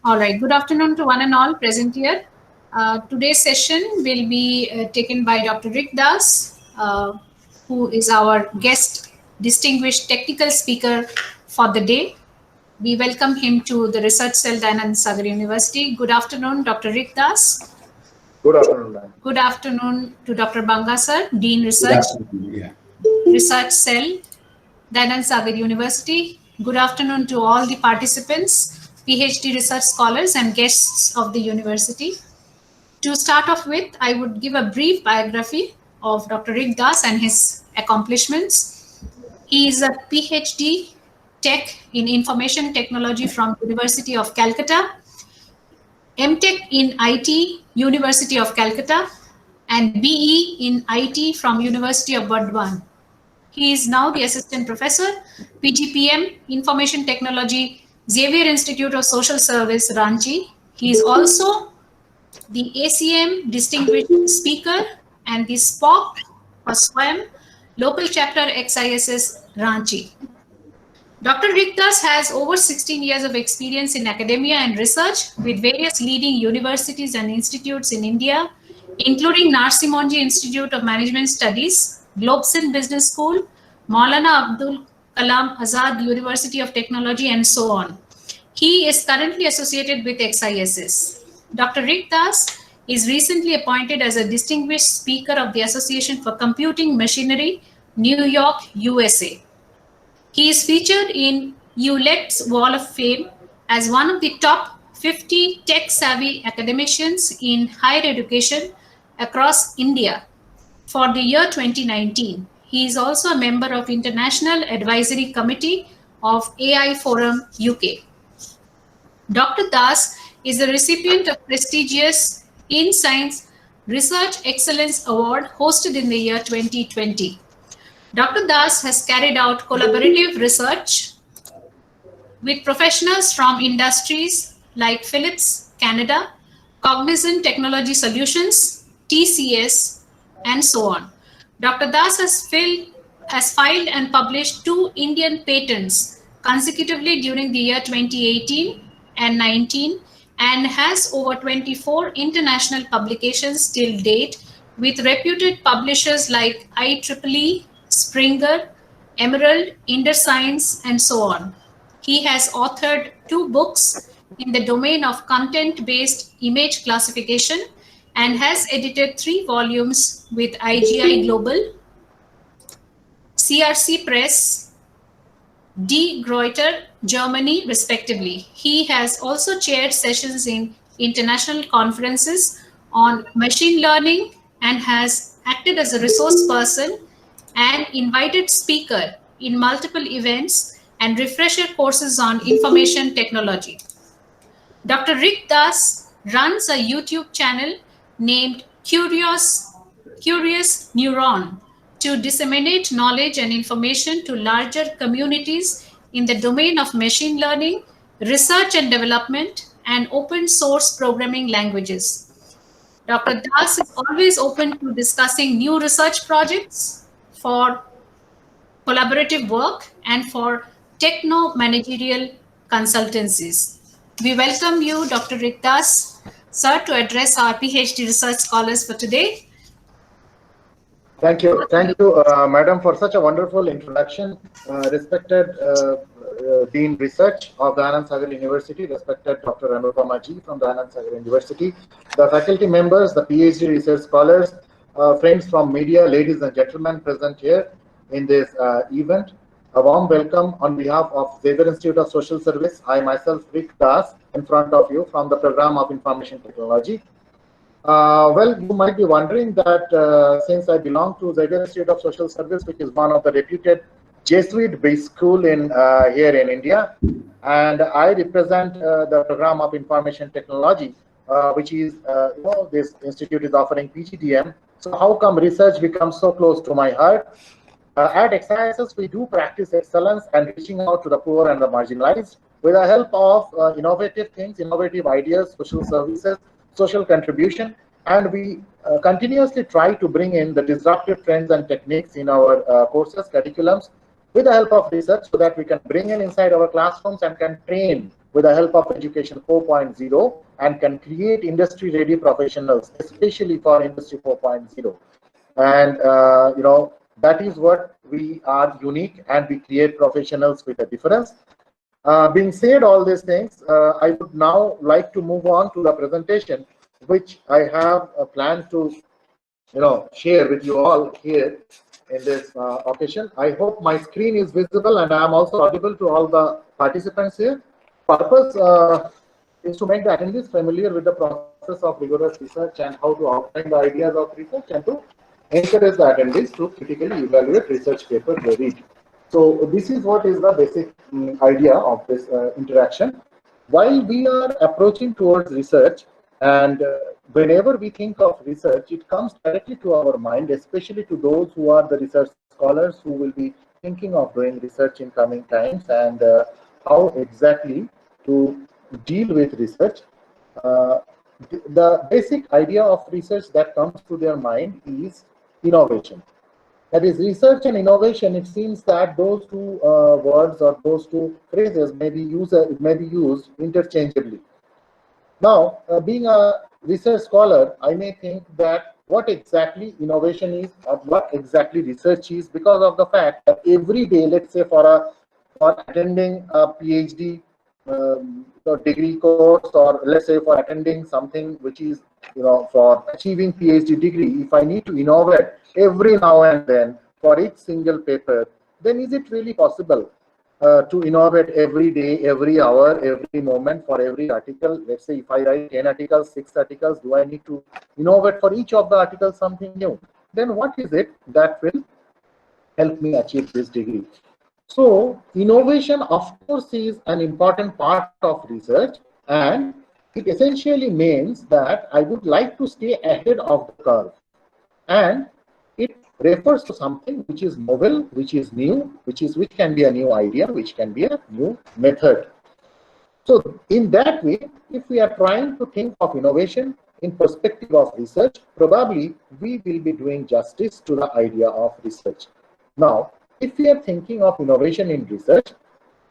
All right. Good afternoon to one and all present here. Today's session will be taken by Dr. Rick Das, who is our guest, distinguished technical speaker for the day. We welcome him to the Research Cell, Dayanand Sagar University. Good afternoon, Dr. Rick Das. Good afternoon, ma'am. Good afternoon to Dr. Banga sir, Dean Good Research, afternoon. Research Cell, Dayanand Sagar University. Good afternoon to all the participants, PhD research scholars and guests of the university. To start off with, I would give a brief biography of Dr. Rick Das and his accomplishments. He is a PhD Tech in Information Technology from University of Calcutta, MTech in IT, University of Calcutta, and BE in IT from University of Burdwan. He is now the Assistant Professor, PGPM, Information Technology, Xavier Institute of Social Service, Ranchi. He is also the ACM Distinguished Speaker and the SPOC or SWAM Local Chapter XISS, Ranchi. Dr. Rick Das has over 16 years of experience in academia and research with various leading universities and institutes in India, including Narsi Monji Institute of Management Studies, Globson Business School, Maulana Abdul Kalam Azad University of Technology, and so on. He is currently associated with XISS. Dr. Rick Das is recently appointed as a distinguished speaker of the Association for Computing Machinery, New York, USA. He is featured in ULET's Wall of Fame as one of the top 50 tech-savvy academicians in higher education across India for the year 2019. He is also a member of International Advisory Committee of AI Forum UK. Dr. Das is a recipient of prestigious In Science Research Excellence Award hosted in the year 2020. Dr. Das has carried out collaborative research with professionals from industries like Philips, Canada, Cognizant Technology Solutions, TCS, and so on. Dr. Das has filed and published 2 Indian patents consecutively during the year 2018 and 19 and has over 24 international publications till date with reputed publishers like IEEE, Springer, Emerald, InderScience, and so on. He has authored 2 books in the domain of content-based image classification and has edited 3 volumes with IGI Global, CRC Press, De Gruyter, Germany, respectively. He has also chaired sessions in international conferences on machine learning and has acted as a resource person and invited speaker in multiple events and refresher courses on information technology. Dr. Rick Das runs a YouTube channel named Curious Neuron to disseminate knowledge and information to larger communities in the domain of machine learning, research and development, and open source programming languages. Dr. Das is always open to discussing new research projects for collaborative work and for techno-managerial consultancies. We welcome you, Dr. Rick Das, sir, to address our PhD research scholars for today. Thank you, Madam, for such a wonderful introduction. Respected Dean Research of Dayanand Sagar University, respected Dr. Anupama Ji from Dayanand Sagar University, the faculty members, the PhD research scholars, friends from media, ladies and gentlemen present here in this event. A warm welcome on behalf of Xavier Institute of Social Service. I myself, Rick Das, in front of you from the program of Information Technology. Well, you might be wondering that since I belong to Xavier Institute of Social Service, which is one of the reputed Jesuit-based school in here in India, and I represent the program of Information Technology, which is, this institute is offering PGDM. So how come research becomes so close to my heart? At XISS, we do practice excellence and reaching out to the poor and the marginalized with the help of innovative things, innovative ideas, social services, social contribution, and we continuously try to bring in the disruptive trends and techniques in our courses, curriculums, with the help of research so that we can bring in inside our classrooms and can train with the help of Education 4.0 and can create industry-ready professionals, especially for Industry 4.0. And that is what we are unique, and we create professionals with a difference. Being said all these things, I would now like to move on to the presentation, which I have planned to share with you all here in this occasion. I hope my screen is visible and I am also audible to all the participants here. Purpose is to make the attendees familiar with the process of rigorous research and how to outline the ideas of research, and to encourage the attendees to critically evaluate research paper they read. So this is what is the basic idea of this interaction. While we are approaching towards research, and whenever we think of research, it comes directly to our mind, especially to those who are the research scholars who will be thinking of doing research in coming times, and how exactly to deal with research. The basic idea of research that comes to their mind is innovation. That is, research and innovation, it seems that those two words or those two phrases may be used interchangeably. Now, being a research scholar, I may think that what exactly innovation is or what exactly research is, because of the fact that every day, let's say for attending a PhD degree course, or let's say for attending something which is for achieving PhD degree, if I need to innovate every now and then for each single paper, then is it really possible to innovate every day, every hour, every moment for every article? Let's say if I write 10 articles, 6 articles, do I need to innovate for each of the articles something new? Then what is it that will help me achieve this degree? So innovation, of course, is an important part of research, and it essentially means that I would like to stay ahead of the curve. And it refers to something which is novel, which is new, which can be a new idea, which can be a new method. So in that way, if we are trying to think of innovation in perspective of research, probably we will be doing justice to the idea of research. Now, if we are thinking of innovation in research,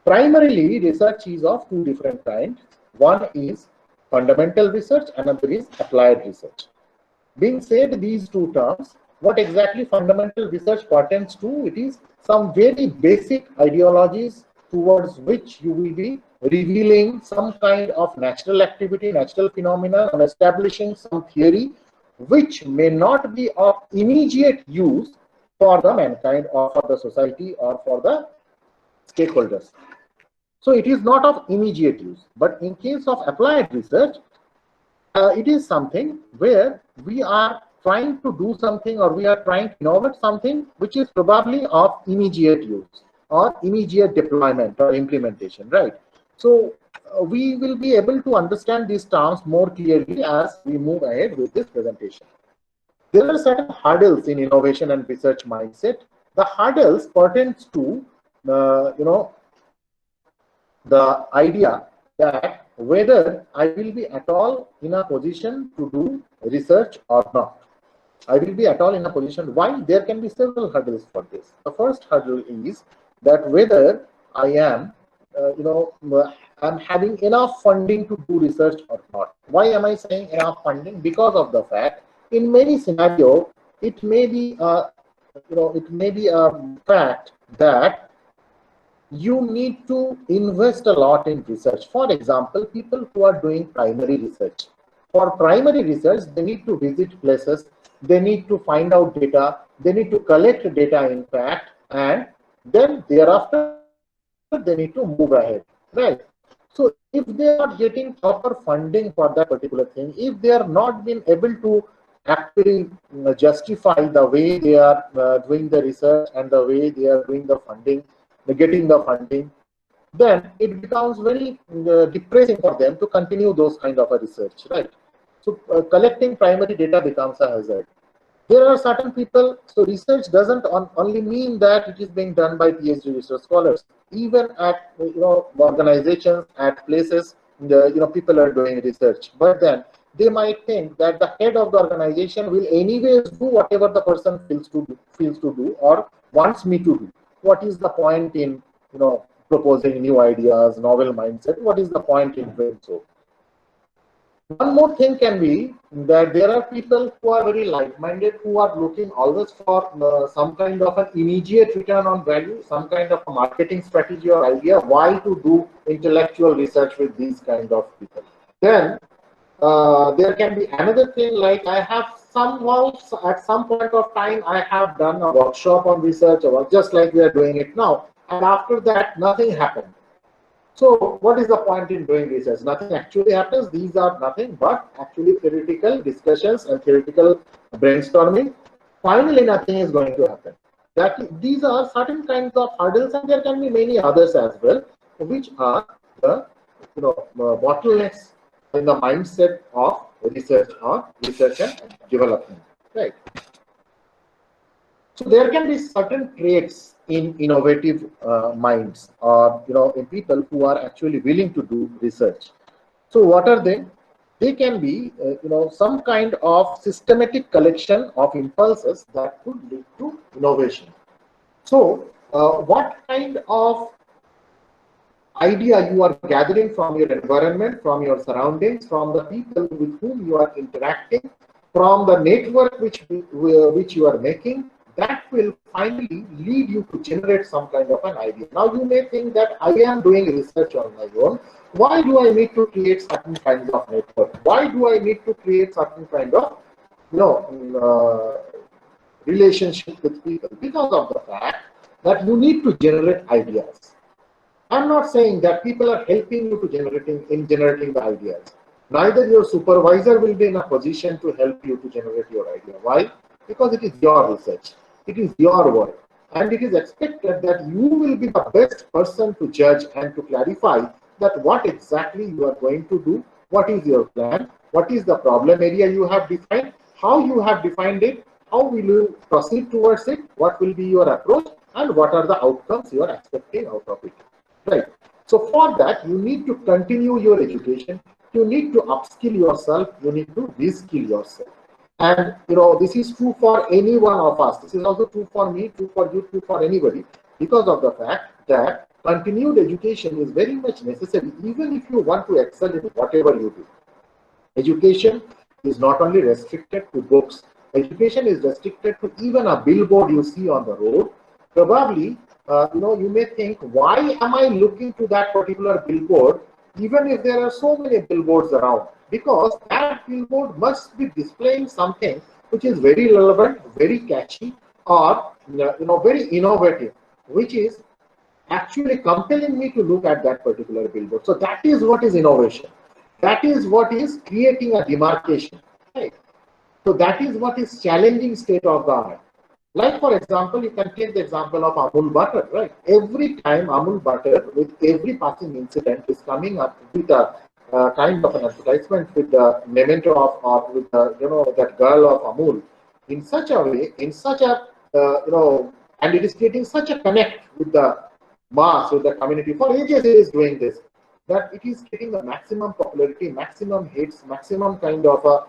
primarily research is of two different kinds. One is fundamental research, another is applied research. Being said these two terms, what exactly fundamental research pertains to? It is some very basic ideologies towards which you will be revealing some kind of natural activity, natural phenomena, and establishing some theory which may not be of immediate use for the mankind or for the society or for the stakeholders. So it is not of immediate use. But in case of applied research, it is something where we are trying to do something, or we are trying to innovate something which is probably of immediate use or immediate deployment or implementation, right? So we will be able to understand these terms more clearly as we move ahead with this presentation. There are certain hurdles in innovation and research mindset. The hurdles pertains to the idea that whether I will be at all in a position to do research or not. I will be at all in a position. Why? There can be several hurdles for this. The first hurdle is that whether I am, I'm having enough funding to do research or not. Why am I saying enough funding? Because of the fact, in many scenarios, it may be a fact that you need to invest a lot in research. For example, people who are doing primary research. For primary research, they need to visit places, they need to find out data, they need to collect data, in fact, and then thereafter they need to move ahead, right? So if they are getting proper funding for that particular thing, if they are not being able to actually justify the way they are doing the research and the way they are doing the funding, getting the funding, then it becomes very depressing for them to continue those kind of a research, right? So collecting primary data becomes a hazard. There are certain people, so research doesn't only mean that it is being done by PhD research scholars. Even at organizations, at places, people are doing research, but then they might think that the head of the organization will anyways do whatever the person feels to do or wants me to do. What is the point in proposing new ideas, novel mindset. What is the point in doing so? One more thing can be that there are people who are very like-minded, who are looking always for some kind of an immediate return on value, some kind of a marketing strategy or idea, why to do intellectual research with these kind of people. Then there can be another thing, like I have somehow at some point of time I have done a workshop on research, or just like we are doing it now, and after that nothing happened. So what is the point in doing research? Nothing actually happens. These are nothing but actually theoretical discussions and theoretical brainstorming. Finally, nothing is going to happen. These are certain kinds of hurdles, and there can be many others as well, which are the bottlenecks in the mindset of research or research and development. Right. So there can be certain traits in innovative minds, or in people who are actually willing to do research. So what are they? They can be some kind of systematic collection of impulses that could lead to innovation. So what kind of idea you are gathering from your environment, from your surroundings, from the people with whom you are interacting, from the network which you are making, that will finally lead you to generate some kind of an idea. Now you may think that I am doing research on my own. Why do I need to create certain kinds of network? Why do I need to create certain kind of relationship with people? Because of the fact that you need to generate ideas. I'm not saying that people are helping you to generating the ideas. Neither your supervisor will be in a position to help you to generate your idea. Why? Because it is your research. It is your work. And it is expected that you will be the best person to judge and to clarify that what exactly you are going to do, what is your plan, what is the problem area you have defined, how you have defined it, how will you proceed towards it, what will be your approach, and what are the outcomes you are expecting out of it. Right. So for that, you need to continue your education. You need to upskill yourself. You need to reskill yourself. And this is true for any one of us. This is also true for me, true for you, true for anybody, because of the fact that continued education is very much necessary, even if you want to excel in whatever you do. Education is not only restricted to books. Education is restricted to even a billboard you see on the road. Probably, you may think, why am I looking to that particular billboard, even if there are so many billboards around? Because that billboard must be displaying something which is very relevant, very catchy, or very innovative, which is actually compelling me to look at that particular billboard. So that is what is innovation. That is what is creating a demarcation. Right? So that is what is challenging state of the art. Like, for example, you can take the example of Amul butter, right? Every time Amul butter, with every passing incident, is coming up with a kind of an advertisement with the memento of, or with the, that girl of Amul, in such a way, in such a, and it is creating such a connect with the mass, with the community. For ages, it is doing this, that it is getting the maximum popularity, maximum hits, maximum kind of a,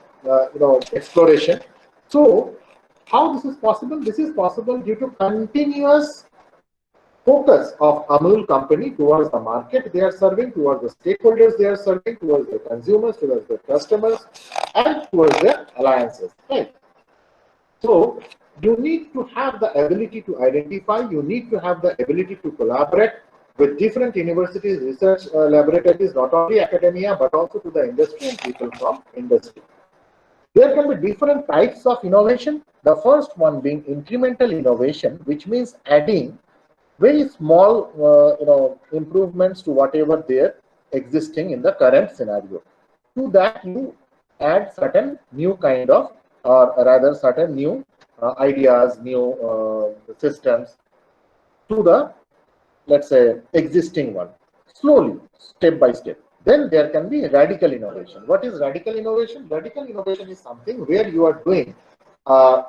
exploration. So, how this is possible? This is possible due to continuous focus of Amul company towards the market they are serving, towards the stakeholders they are serving, towards the consumers, towards the customers, and towards their alliances. Right. So you need to have the ability to identify, you need to have the ability to collaborate with different universities, research laboratories, not only academia, but also to the industry and people from industry. There can be different types of innovation. The first one being incremental innovation, which means adding very small, improvements to whatever they're existing in the current scenario. To that, you add certain new kind of, or rather certain new ideas, new systems to the, let's say, existing one, slowly, step by step. Then there can be radical innovation. What is radical innovation? Radical innovation is something where you are doing a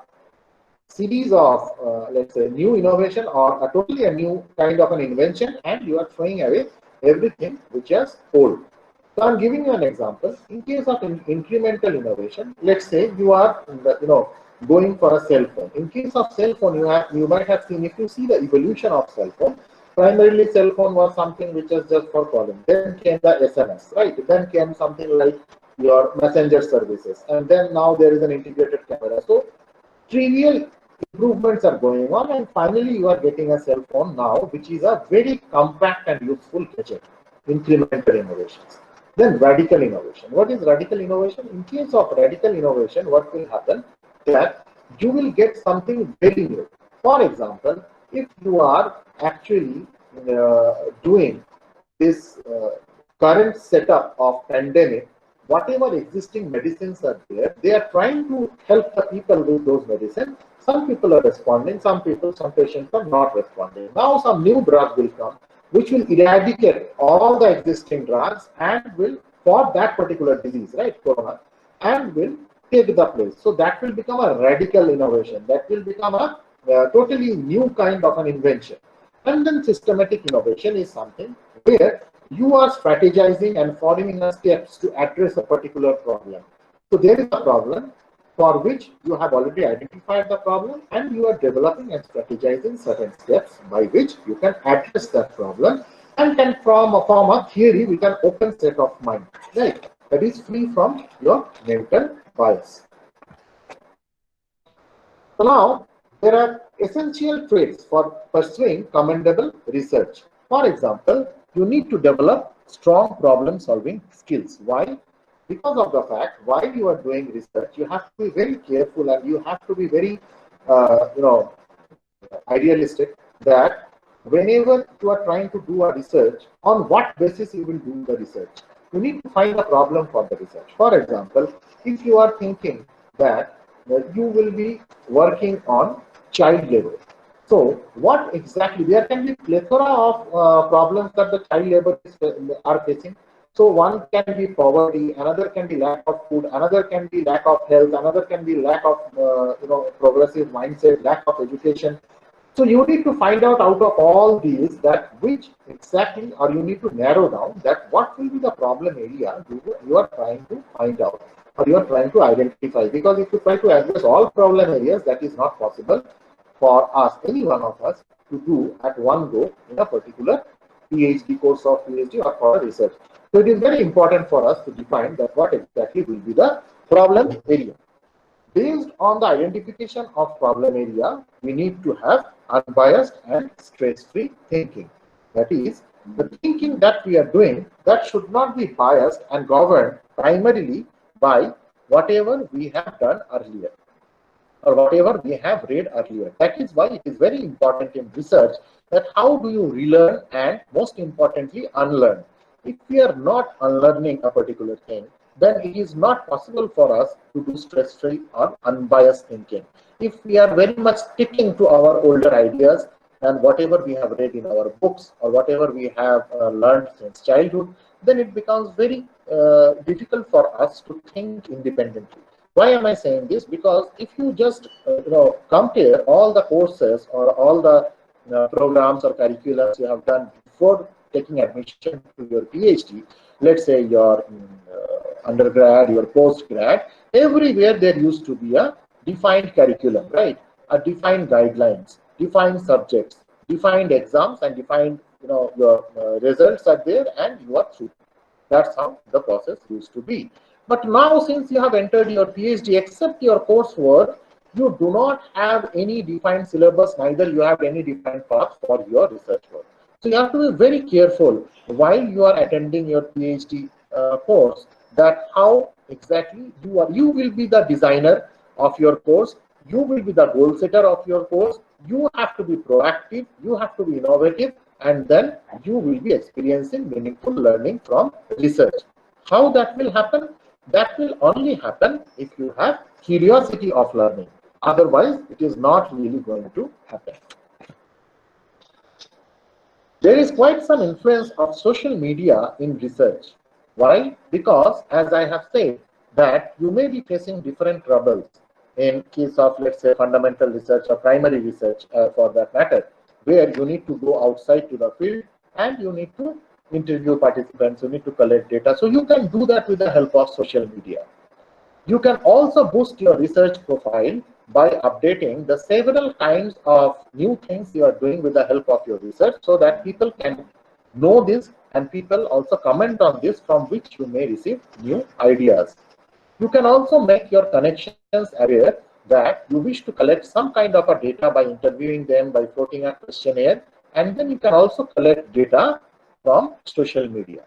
series of, let's say, new innovation, or totally a new kind of an invention, and you are throwing away everything which is old. So I'm giving you an example. In case of incremental innovation, let's say you are, going for a cell phone. In case of cell phone, you might have seen, if you see the evolution of cell phone, primarily cell phone was something which was just for calling. Then came the SMS, right? Then came something like your messenger services, and then now there is an integrated camera. So trivial improvements are going on, and finally you are getting a cell phone now, which is a very compact and useful gadget. Incremental innovations. Then radical innovation. What is radical innovation? In case of radical innovation, what will happen? That you will get something very new. For example, if you are actually doing this current setup of pandemic, whatever existing medicines are there, they are trying to help the people with those medicines. Some people are responding, some patients are not responding. Now some new drug will come, which will eradicate all the existing drugs and will, for that particular disease, right, corona, and will take the place. So that will become a radical innovation. That will become a totally new kind of an invention. And then systematic innovation is something where you are strategizing and following steps to address a particular problem. So there is a problem for which you have already identified the problem, and you are developing and strategizing certain steps by which you can address that problem and can form a theory with an open set of mind, right? That is free from your mental bias. So now there are essential traits for pursuing commendable research. For example, you need to develop strong problem solving skills. Why? Because of the fact, while you are doing research, you have to be very careful and you have to be very idealistic that whenever you are trying to do a research, on what basis you will do the research. You need to find a problem for the research. For example, if you are thinking that you will be working on child labor. So what exactly, there can be plethora of problems that the child laborers are facing. So one can be poverty, another can be lack of food, another can be lack of health, another can be lack of progressive mindset, lack of education. So you need to find out of all these that which exactly, or you need to narrow down that what will be the problem area you are trying to find out, or you are trying to identify. Because if you try to address all problem areas, that is not possible for us, any one of us, to do at one go in a particular PhD course of PhD or for research. So it is very important for us to define that what exactly will be the problem area. Based on the identification of problem area, we need to have unbiased and stress-free thinking. That is, the thinking that we are doing, that should not be biased and governed primarily by whatever we have done earlier or whatever we have read earlier. That is why it is very important in research that how do you relearn and most importantly unlearn. If we are not unlearning a particular thing, then it is not possible for us to do stress-free or unbiased thinking. If we are very much sticking to our older ideas and whatever we have read in our books or whatever we have learned since childhood, then it becomes very difficult for us to think independently. Why am I saying this? Because if you just compare all the courses or all the programs or curriculums you have done before taking admission to your PhD, let's say your undergrad, your postgrad, everywhere there used to be a defined curriculum, right? A defined guidelines, defined subjects, defined exams, and defined your results are there, and you are through. That's how the process used to be. But now, since you have entered your PhD, except your coursework, you do not have any defined syllabus, neither you have any defined path for your research work. So you have to be very careful while you are attending your PhD course that how exactly you will be the designer of your course, you will be the goal setter of your course, you have to be proactive, you have to be innovative, and then you will be experiencing meaningful learning from research. How that will happen? That will only happen if you have curiosity of learning. Otherwise, it is not really going to happen. There is quite some influence of social media in research. Why? Because, as I have said, that you may be facing different troubles in case of, let's say, fundamental research or primary research for that matter, where you need to go outside to the field and you need to interview participants, you need to collect data. So you can do that with the help of social media. You can also boost your research profile by updating the several kinds of new things you are doing with the help of your research, so that people can know this and people also comment on this, from which you may receive new ideas. You can also make your connections aware that you wish to collect some kind of a data by interviewing them, by floating a questionnaire, and then you can also collect data from social media.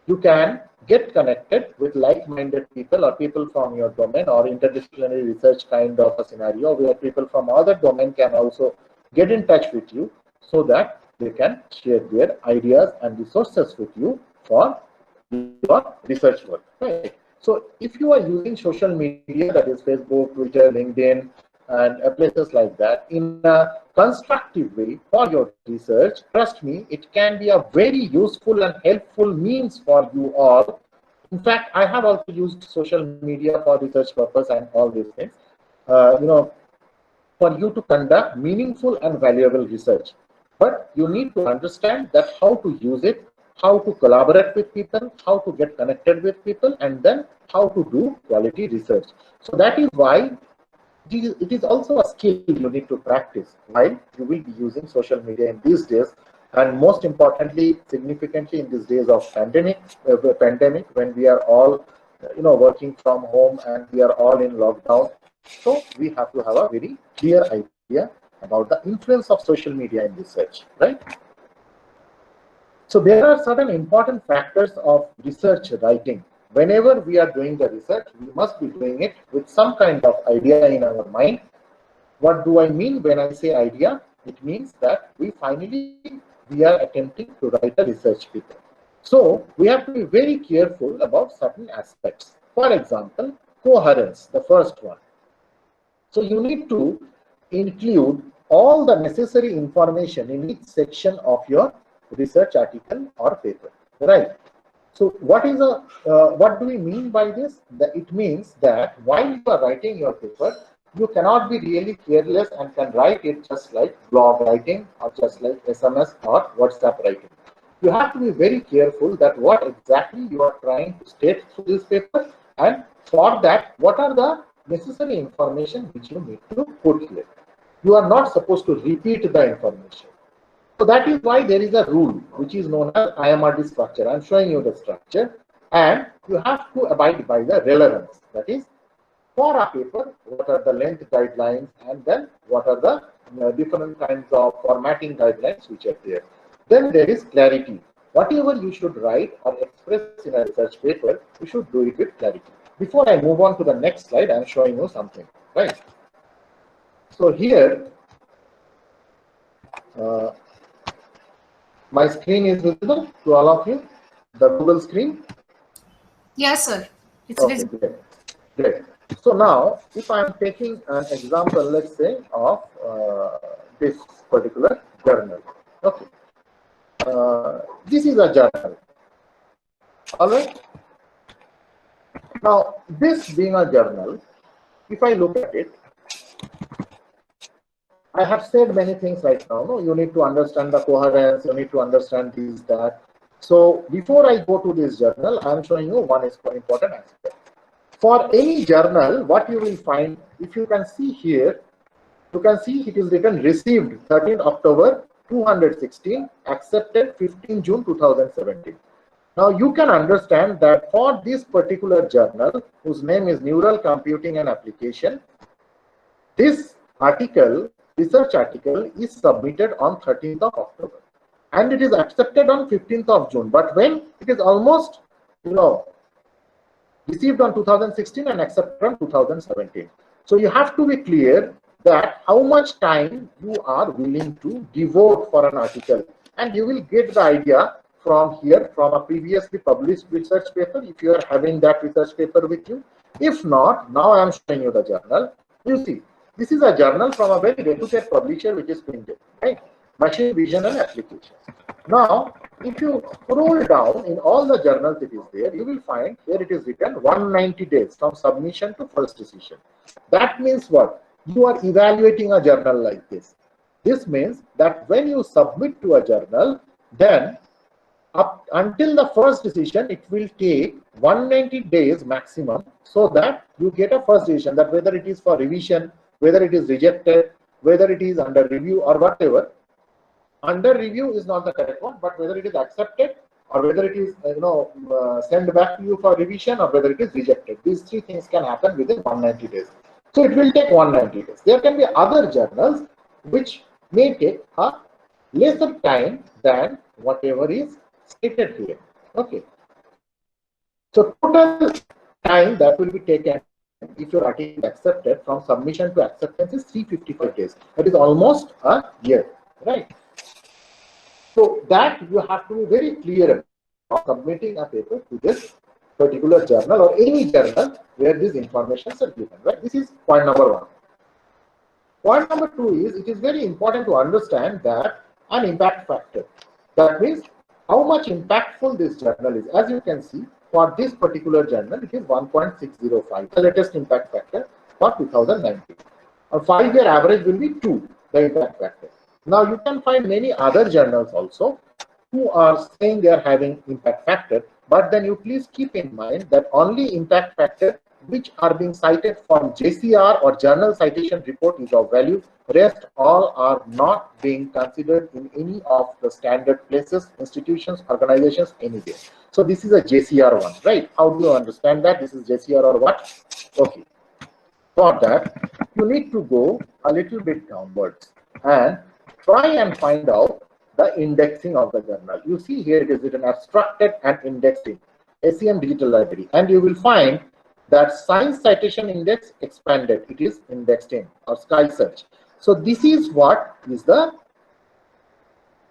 You can get connected with like-minded people or people from your domain, or interdisciplinary research kind of a scenario where people from other domain can also get in touch with you, so that they can share their ideas and resources with you for your research work. Right. So if you are using social media, that is Facebook, Twitter, LinkedIn, and places like that, in a constructive way for your research, trust me, it can be a very useful and helpful means for you all. In fact, I have also used social media for research purpose and all these things, for you to conduct meaningful and valuable research. But you need to understand that how to use it, how to collaborate with people, how to get connected with people, and then how to do quality research. So that is why it is also a skill you need to practice while you will be using social media in these days, and most importantly, significantly in these days of pandemic, when we are all working from home and we are all in lockdown. So we have to have a very clear idea about the influence of social media in research, right? So there are certain important factors of research writing. Whenever we are doing the research, we must be doing it with some kind of idea in our mind. What do I mean when I say idea? It means that we are attempting to write a research paper. So we have to be very careful about certain aspects. For example, coherence, the first one. So you need to include all the necessary information in each section of your research article or paper, right? So what do we mean by this? It means that while you are writing your paper, you cannot be really careless and can write it just like blog writing or just like SMS or WhatsApp writing. You have to be very careful that what exactly you are trying to state through this paper, and for that, what are the necessary information which you need to put here. You are not supposed to repeat the information. So that is why there is a rule which is known as IMRD structure. I am showing you the structure, and you have to abide by the relevance. That is, for a paper, what are the length guidelines, and then what are the different kinds of formatting guidelines which are there. Then there is clarity. Whatever you should write or express in a research paper, you should do it with clarity. Before I move on to the next slide, I am showing you something, right? So here, my screen is visible to all of you, the Google screen? Yes, sir. It's okay, visible. Great. So now, if I am taking an example, let's say, of this particular journal. Okay. This is a journal. All right. Now, this being a journal, if I look at it, I have said many things right now. No, you need to understand the coherence, you need to understand this, that. So before I go to this journal, I am showing you one important aspect. For any journal, what you will find, if you can see here, you can see it is written received 13 October 216, accepted 15 June 2017. Now you can understand that for this particular journal, whose name is Neural Computing and Application, this article, research article, is submitted on 13th of October and it is accepted on 15th of June. But when it is almost, received on 2016 and accepted on 2017. So you have to be clear that how much time you are willing to devote for an article, and you will get the idea from here, from a previously published research paper, if you are having that research paper with you. If not, now I am showing you the journal. You see, this is a journal from a very reputed publisher which is printed, right? Machine Vision and Application. Now, if you scroll down in all the journals it is there, you will find here it is written 190 days from submission to first decision. That means what? You are evaluating a journal like this. This means that when you submit to a journal, then up until the first decision, it will take 190 days maximum, so that you get a first decision, that whether it is for revision whether it is rejected, whether it is under review or whatever. Under review is not the correct one, but whether it is accepted or whether it is sent back to you for revision or whether it is rejected. These three things can happen within 190 days. So it will take 190 days. There can be other journals which may take a lesser time than whatever is stated here. Okay. So total time that will be taken if your article is accepted from submission to acceptance is 355 days. That is almost a year, right? So that you have to be very clear about submitting a paper to this particular journal or any journal where these informations are given, right? This is point number one. Point number two is, it is very important to understand that an impact factor. That means how much impactful this journal is. As you can see, for this particular journal, it is 1.605, the latest impact factor for 2019. A 5-year average will be 2, the impact factor. Now, you can find many other journals also who are saying they are having impact factor, but then you please keep in mind that only impact factor which are being cited from JCR or Journal Citation Report is of value. Rest all are not being considered in any of the standard places, institutions, organizations, anywhere. So this is a JCR one, right? How do you understand that? This is JCR or what? Okay. For that, you need to go a little bit downwards and try and find out the indexing of the journal. You see here it is written abstracted and indexing, SCM Digital Library, and you will find that Science Citation Index expanded. It is indexed in or SkySearch. So this is what is the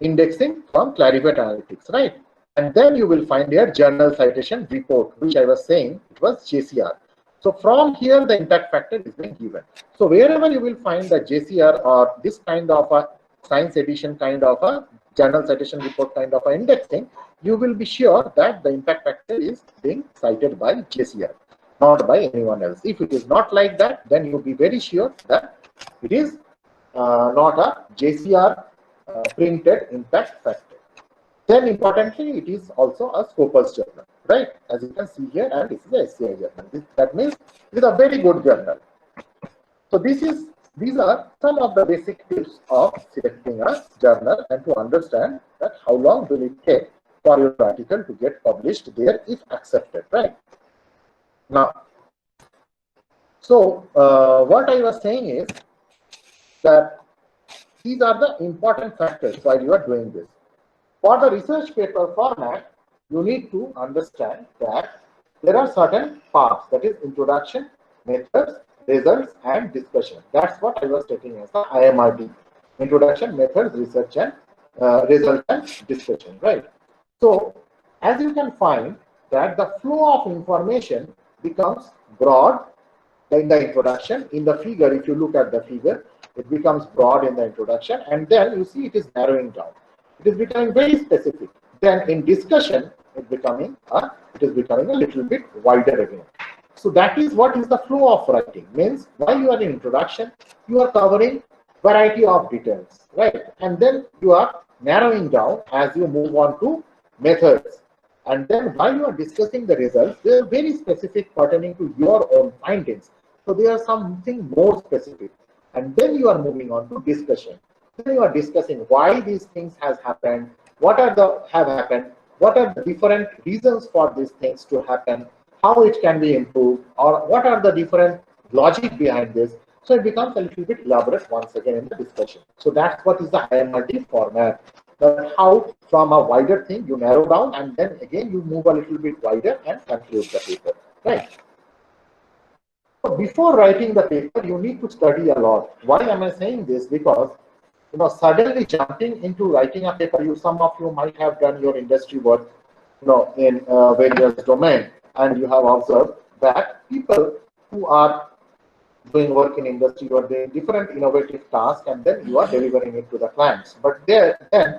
indexing from Clarivate Analytics, right? And then you will find here Journal Citation Report, which I was saying it was JCR. So from here the impact factor is being given. So wherever you will find the JCR or this kind of a science edition kind of a Journal Citation Report kind of a indexing, you will be sure that the impact factor is being cited by JCR, not by anyone else. If it is not like that, then you'll be very sure that it is not a JCR printed impact factor. Then importantly, it is also a Scopus journal, right? As you can see here, and this is a SCI journal. That means it is a very good journal. So these are some of the basic tips of selecting a journal and to understand that how long will it take for your article to get published there if accepted, right? Now, so what I was saying is that these are the important factors while you are doing this. For the research paper format, you need to understand that there are certain parts, that is introduction, methods, results, and discussion. That's what I was taking as the IMRD. Introduction, methods, research, and result and discussion, right? So, as you can find that the flow of information becomes broad in the introduction. In the figure, if you look at the figure, it becomes broad in the introduction, and then you see it is narrowing down. It is becoming very specific. Then in discussion, it is becoming a little bit wider again. So that is what is the flow of writing. Means while you are in introduction, you are covering variety of details, right? And then you are narrowing down as you move on to methods. And then while you are discussing the results, they are very specific pertaining to your own findings. So they are something more specific. And then you are moving on to discussion. Then you are discussing why these things have happened, what are the different reasons for these things to happen, how it can be improved, or what are the different logic behind this. So it becomes a little bit elaborate once again in the discussion. So that's what is the IMRD format. That how from a wider thing you narrow down and then again you move a little bit wider and conclude the paper, right? So before writing the paper, you need to study a lot. Why am I saying this? Because suddenly jumping into writing a paper, some of you might have done your industry work, in various domains, and you have observed that people who are doing work in industry or doing different innovative tasks, and then you are delivering it to the clients. But then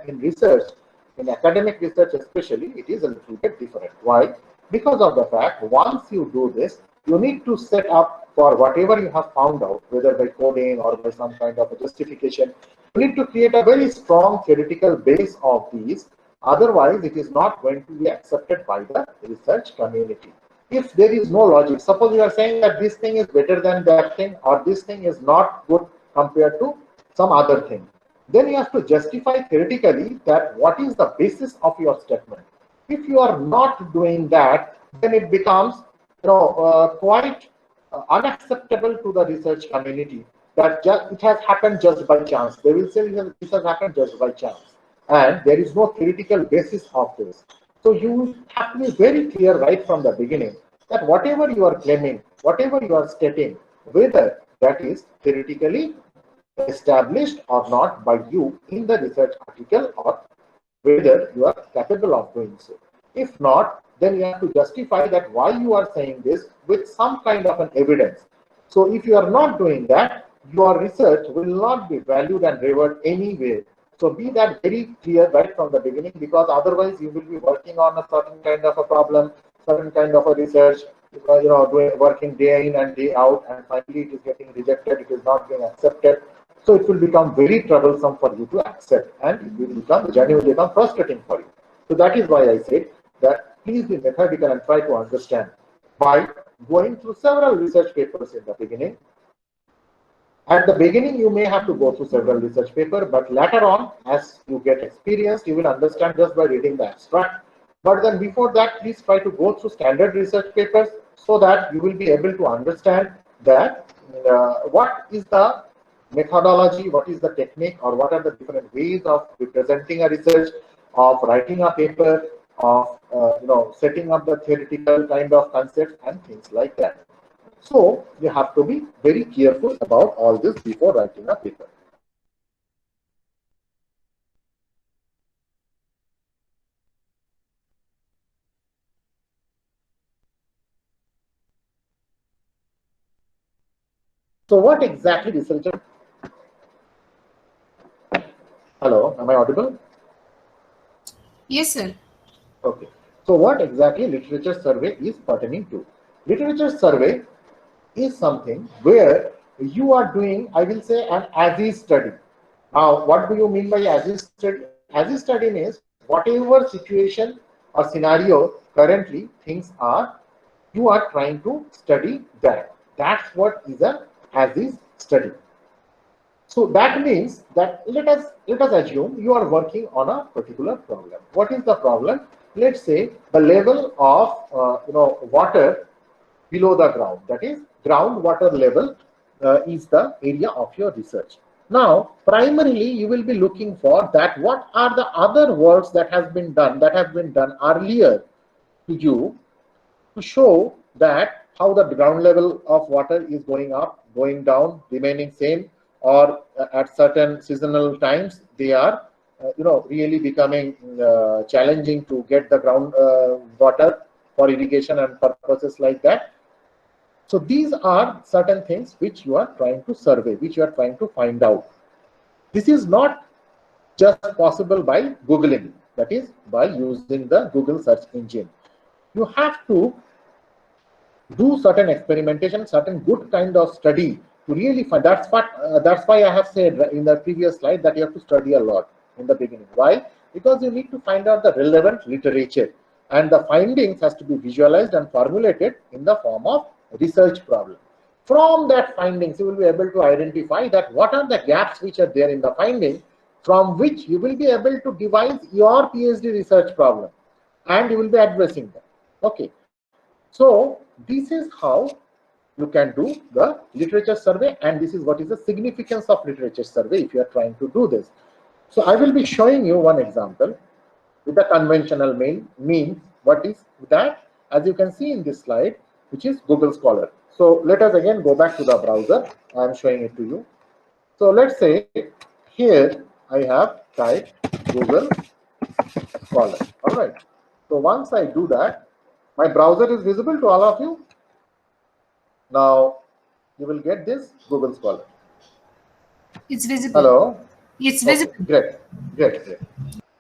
in research, in academic research especially, it is a little bit different. Why? Because of the fact, once you do this, you need to set up for whatever you have found out, whether by coding or by some kind of a justification. You need to create a very strong theoretical base of these. Otherwise, it is not going to be accepted by the research community. If there is no logic, suppose you are saying that this thing is better than that thing, or this thing is not good compared to some other thing, then you have to justify theoretically that what is the basis of your statement. If you are not doing that, then it becomes quite unacceptable to the research community that it has happened just by chance. They will say this has happened just by chance, and there is no theoretical basis of this. So you have to be very clear right from the beginning that whatever you are claiming, whatever you are stating, whether that is theoretically established or not by you in the research article, or whether you are capable of doing so. If not, then you have to justify that why you are saying this with some kind of an evidence. So if you are not doing that, your research will not be valued and revered anyway. So be that very clear right from the beginning, because otherwise you will be working on a certain kind of a problem, certain kind of a research, working day in and day out, and finally it is getting rejected, it is not being accepted. So it will become very troublesome for you to accept, and it will become genuinely frustrating for you. So that is why I said that please be methodical and try to understand by going through several research papers in the beginning. At the beginning, you may have to go through several research papers, but later on, as you get experienced, you will understand just by reading the abstract. But then before that, please try to go through standard research papers so that you will be able to understand that what is the methodology, what is the technique, or what are the different ways of representing a research, of writing a paper, of setting up the theoretical kind of concepts and things like that. So you have to be very careful about all this before writing a paper. So what exactly researcher? Hello, am I audible? Yes, sir. Okay. So what exactly literature survey is pertaining to? Literature survey is something where you are doing, I will say, an as-is study. Now, what do you mean by as-is study? As-is study means whatever situation or scenario currently things are, you are trying to study that. That's what is a as-is study. So that means that let us assume you are working on a particular problem. What is the problem? Let's say the level of water below the ground, that is groundwater level, is the area of your research. Now, primarily you will be looking for that what are the other works that have been done earlier to you to show that how the ground level of water is going up, going down, remaining same, or at certain seasonal times they are really becoming challenging to get the ground water for irrigation and purposes like that. So these are certain things which you are trying to survey, which you are trying to find out. This is not just possible by Googling, that is by using the Google search engine. You have to do certain experimentation, certain good kind of study to really find. That's why I have said in the previous slide that you have to study a lot in the beginning. Why? Because you need to find out the relevant literature, and the findings has to be visualized and formulated in the form of research problem. From that findings, you will be able to identify that what are the gaps which are there in the finding, from which you will be able to devise your PhD research problem, and you will be addressing them. Okay. So this is how you can do the literature survey, and this is what is the significance of literature survey if you are trying to do this. So I will be showing you one example with the conventional means. What is that? As you can see in this slide, which is Google Scholar. So let us again go back to the browser. I am showing it to you. So let's say here I have typed Google Scholar. All right. So once I do that, my browser is visible to all of you. Now you will get this Google Scholar. It's visible. Hello. It's visible. Okay, great.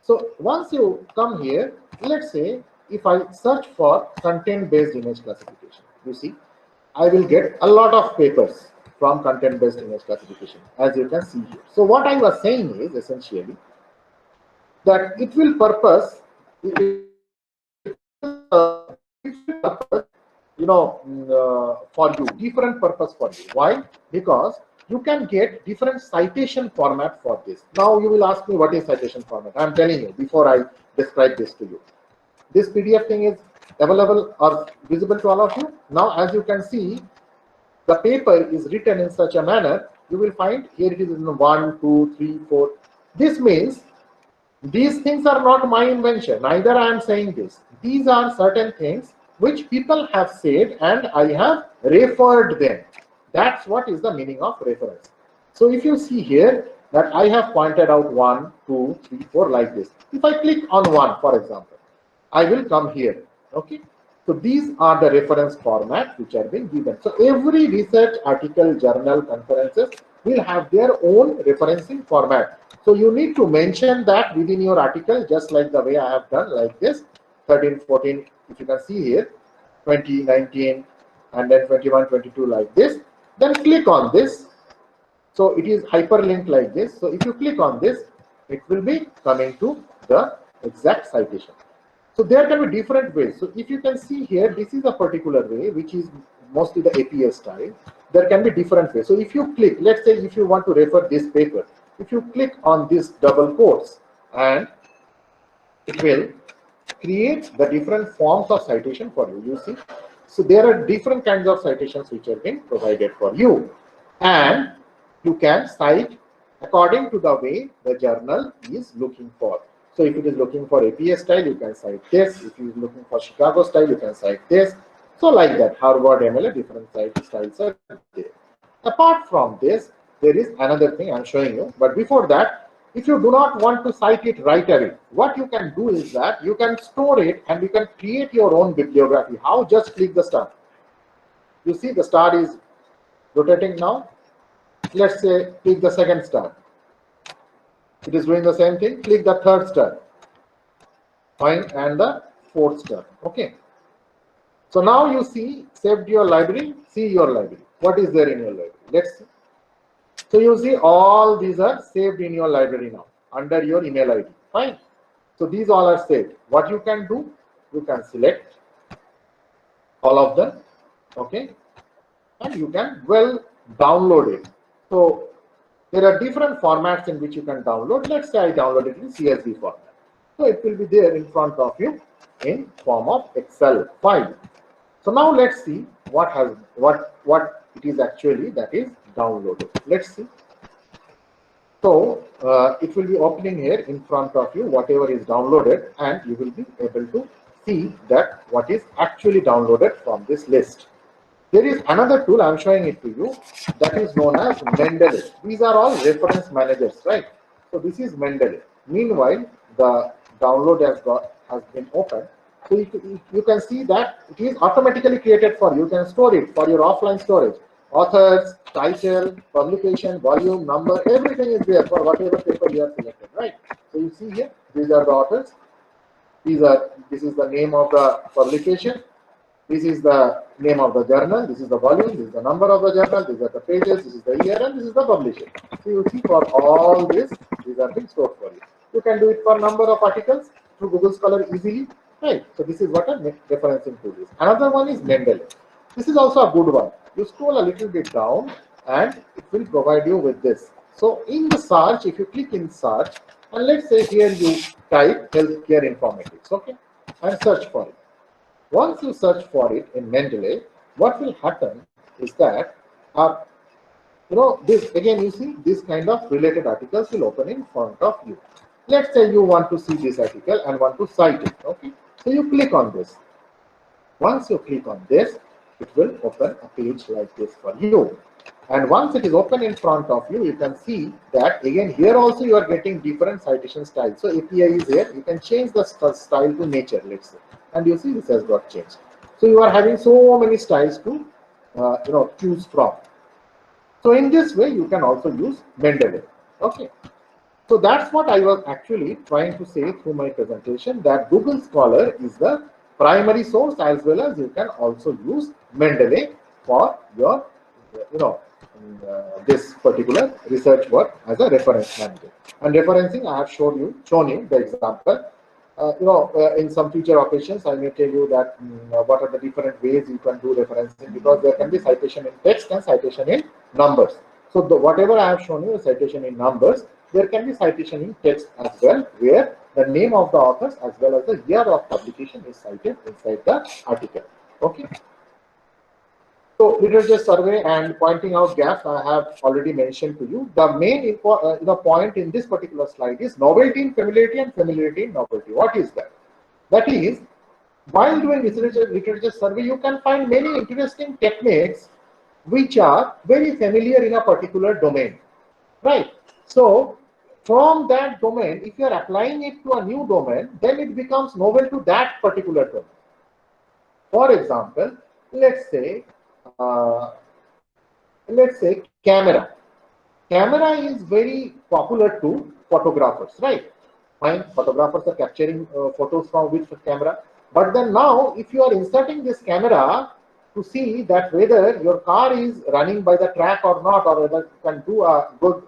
So once you come here, let's say if I search for content-based image classification, you see, I will get a lot of papers from content-based image classification, as you can see here. So what I was saying is essentially that it will purpose for you, different purpose for you. Why? Because you can get different citation format for this. Now you will ask me, what is citation format? I'm telling you before I describe this to you. This PDF thing is available or visible to all of you. Now, as you can see, the paper is written in such a manner. You will find here it is in 1, 2, 3, 4. This means these things are not my invention. Neither I am saying this. These are certain things which people have said and I have referred them. That's what is the meaning of reference. So if you see here that I have pointed out 1, 2, 3, 4 like this. If I click on 1, for example, I will come here. Okay. So these are the reference formats which are being given. So every research article, journal, conferences will have their own referencing format. So you need to mention that within your article, just like the way I have done, like this 13, 14, if you can see here, 20, 19, and then 21, 22 like this. Then click on this. So it is hyperlinked like this. So if you click on this, it will be coming to the exact citation. So there can be different ways. So if you can see here, this is a particular way, which is mostly the APA style. There can be different ways. So if you click, let's say if you want to refer this paper, if you click on this double quotes, and it will create the different forms of citation for you. You see, so there are different kinds of citations which are being provided for you, and you can cite according to the way the journal is looking for. So if it is looking for APA style, you can cite this. If it is looking for Chicago style, you can cite this. So like that, Harvard MLA, different styles are there. Apart from this, there is another thing I'm showing you. But before that, if you do not want to cite it right away, what you can do is that you can store it and you can create your own bibliography. How? Just click the star. You see the star is rotating now. Let's say click the second star. It is doing the same thing. Click the third star. Fine, and the fourth star. Okay. So now you see, saved your library, see your library. What is there in your library? Let's see. So you see all these are saved in your library now under your email ID. Fine. So these all are saved. What you can do, you can select all of them. Okay. And you can download it. So there are different formats in which you can download. Let's say I download it in CSV format. So it will be there in front of you in form of Excel file. So now let's see what it is actually that is downloaded. Let's see. So it will be opening here in front of you whatever is downloaded, and you will be able to see that what is actually downloaded from this list. There is another tool, I'm showing it to you, that is known as Mendeley. These are all reference managers, right? So this is Mendeley. Meanwhile, the download has been opened. So you can see that it is automatically created for you. You can store it for your offline storage. Authors, title, publication, volume, number, everything is there for whatever paper you have selected, right? So you see here, these are the authors. This is the name of the publication. This is the name of the journal, this is the volume, this is the number of the journal, these are the pages, this is the year, and this is the publisher. So you see for all this, these are being stored for you. You can do it for number of articles through Google Scholar easily, right? So this is what a referencing tool is. Another one is Mendeley. This is also a good one. You scroll a little bit down and it will provide you with this. So in the search, if you click in search, and let's say here you type healthcare informatics, okay, and search for it. Once you search for it in Mendeley, what will happen is that, this again, you see, this kind of related articles will open in front of you. Let's say you want to see this article and want to cite it, okay? So you click on this. Once you click on this, it will open a page like this for you. And once it is open in front of you, you can see that again here also you are getting different citation styles. So API is here. You can change the style to nature, let's say. And you see this has got changed. So you are having so many styles to choose from. So in this way you can also use Mendeley. Okay. So that's what I was actually trying to say through my presentation, that Google Scholar is the primary source, as well as you can also use Mendeley for your this particular research work as a reference manager. And referencing, I have shown you the example. in some future occasions, I may tell you that what are the different ways you can do referencing, because there can be citation in text and citation in numbers. So whatever I have shown you is citation in numbers. There can be citation in text as well, where the name of the authors as well as the year of publication is cited inside the article. Okay. So literature survey and pointing out gaps I have already mentioned to you. The main point in this particular slide is novelty in familiarity and familiarity in novelty. What is that? That is, while doing literature survey, you can find many interesting techniques which are very familiar in a particular domain, right? So from that domain, if you are applying it to a new domain, then it becomes novel to that particular domain. For example, let's say camera. Camera is very popular to photographers, right? Fine, photographers are capturing photos from which camera. But then now, if you are inserting this camera to see that whether your car is running by the track or not, or whether you can do a good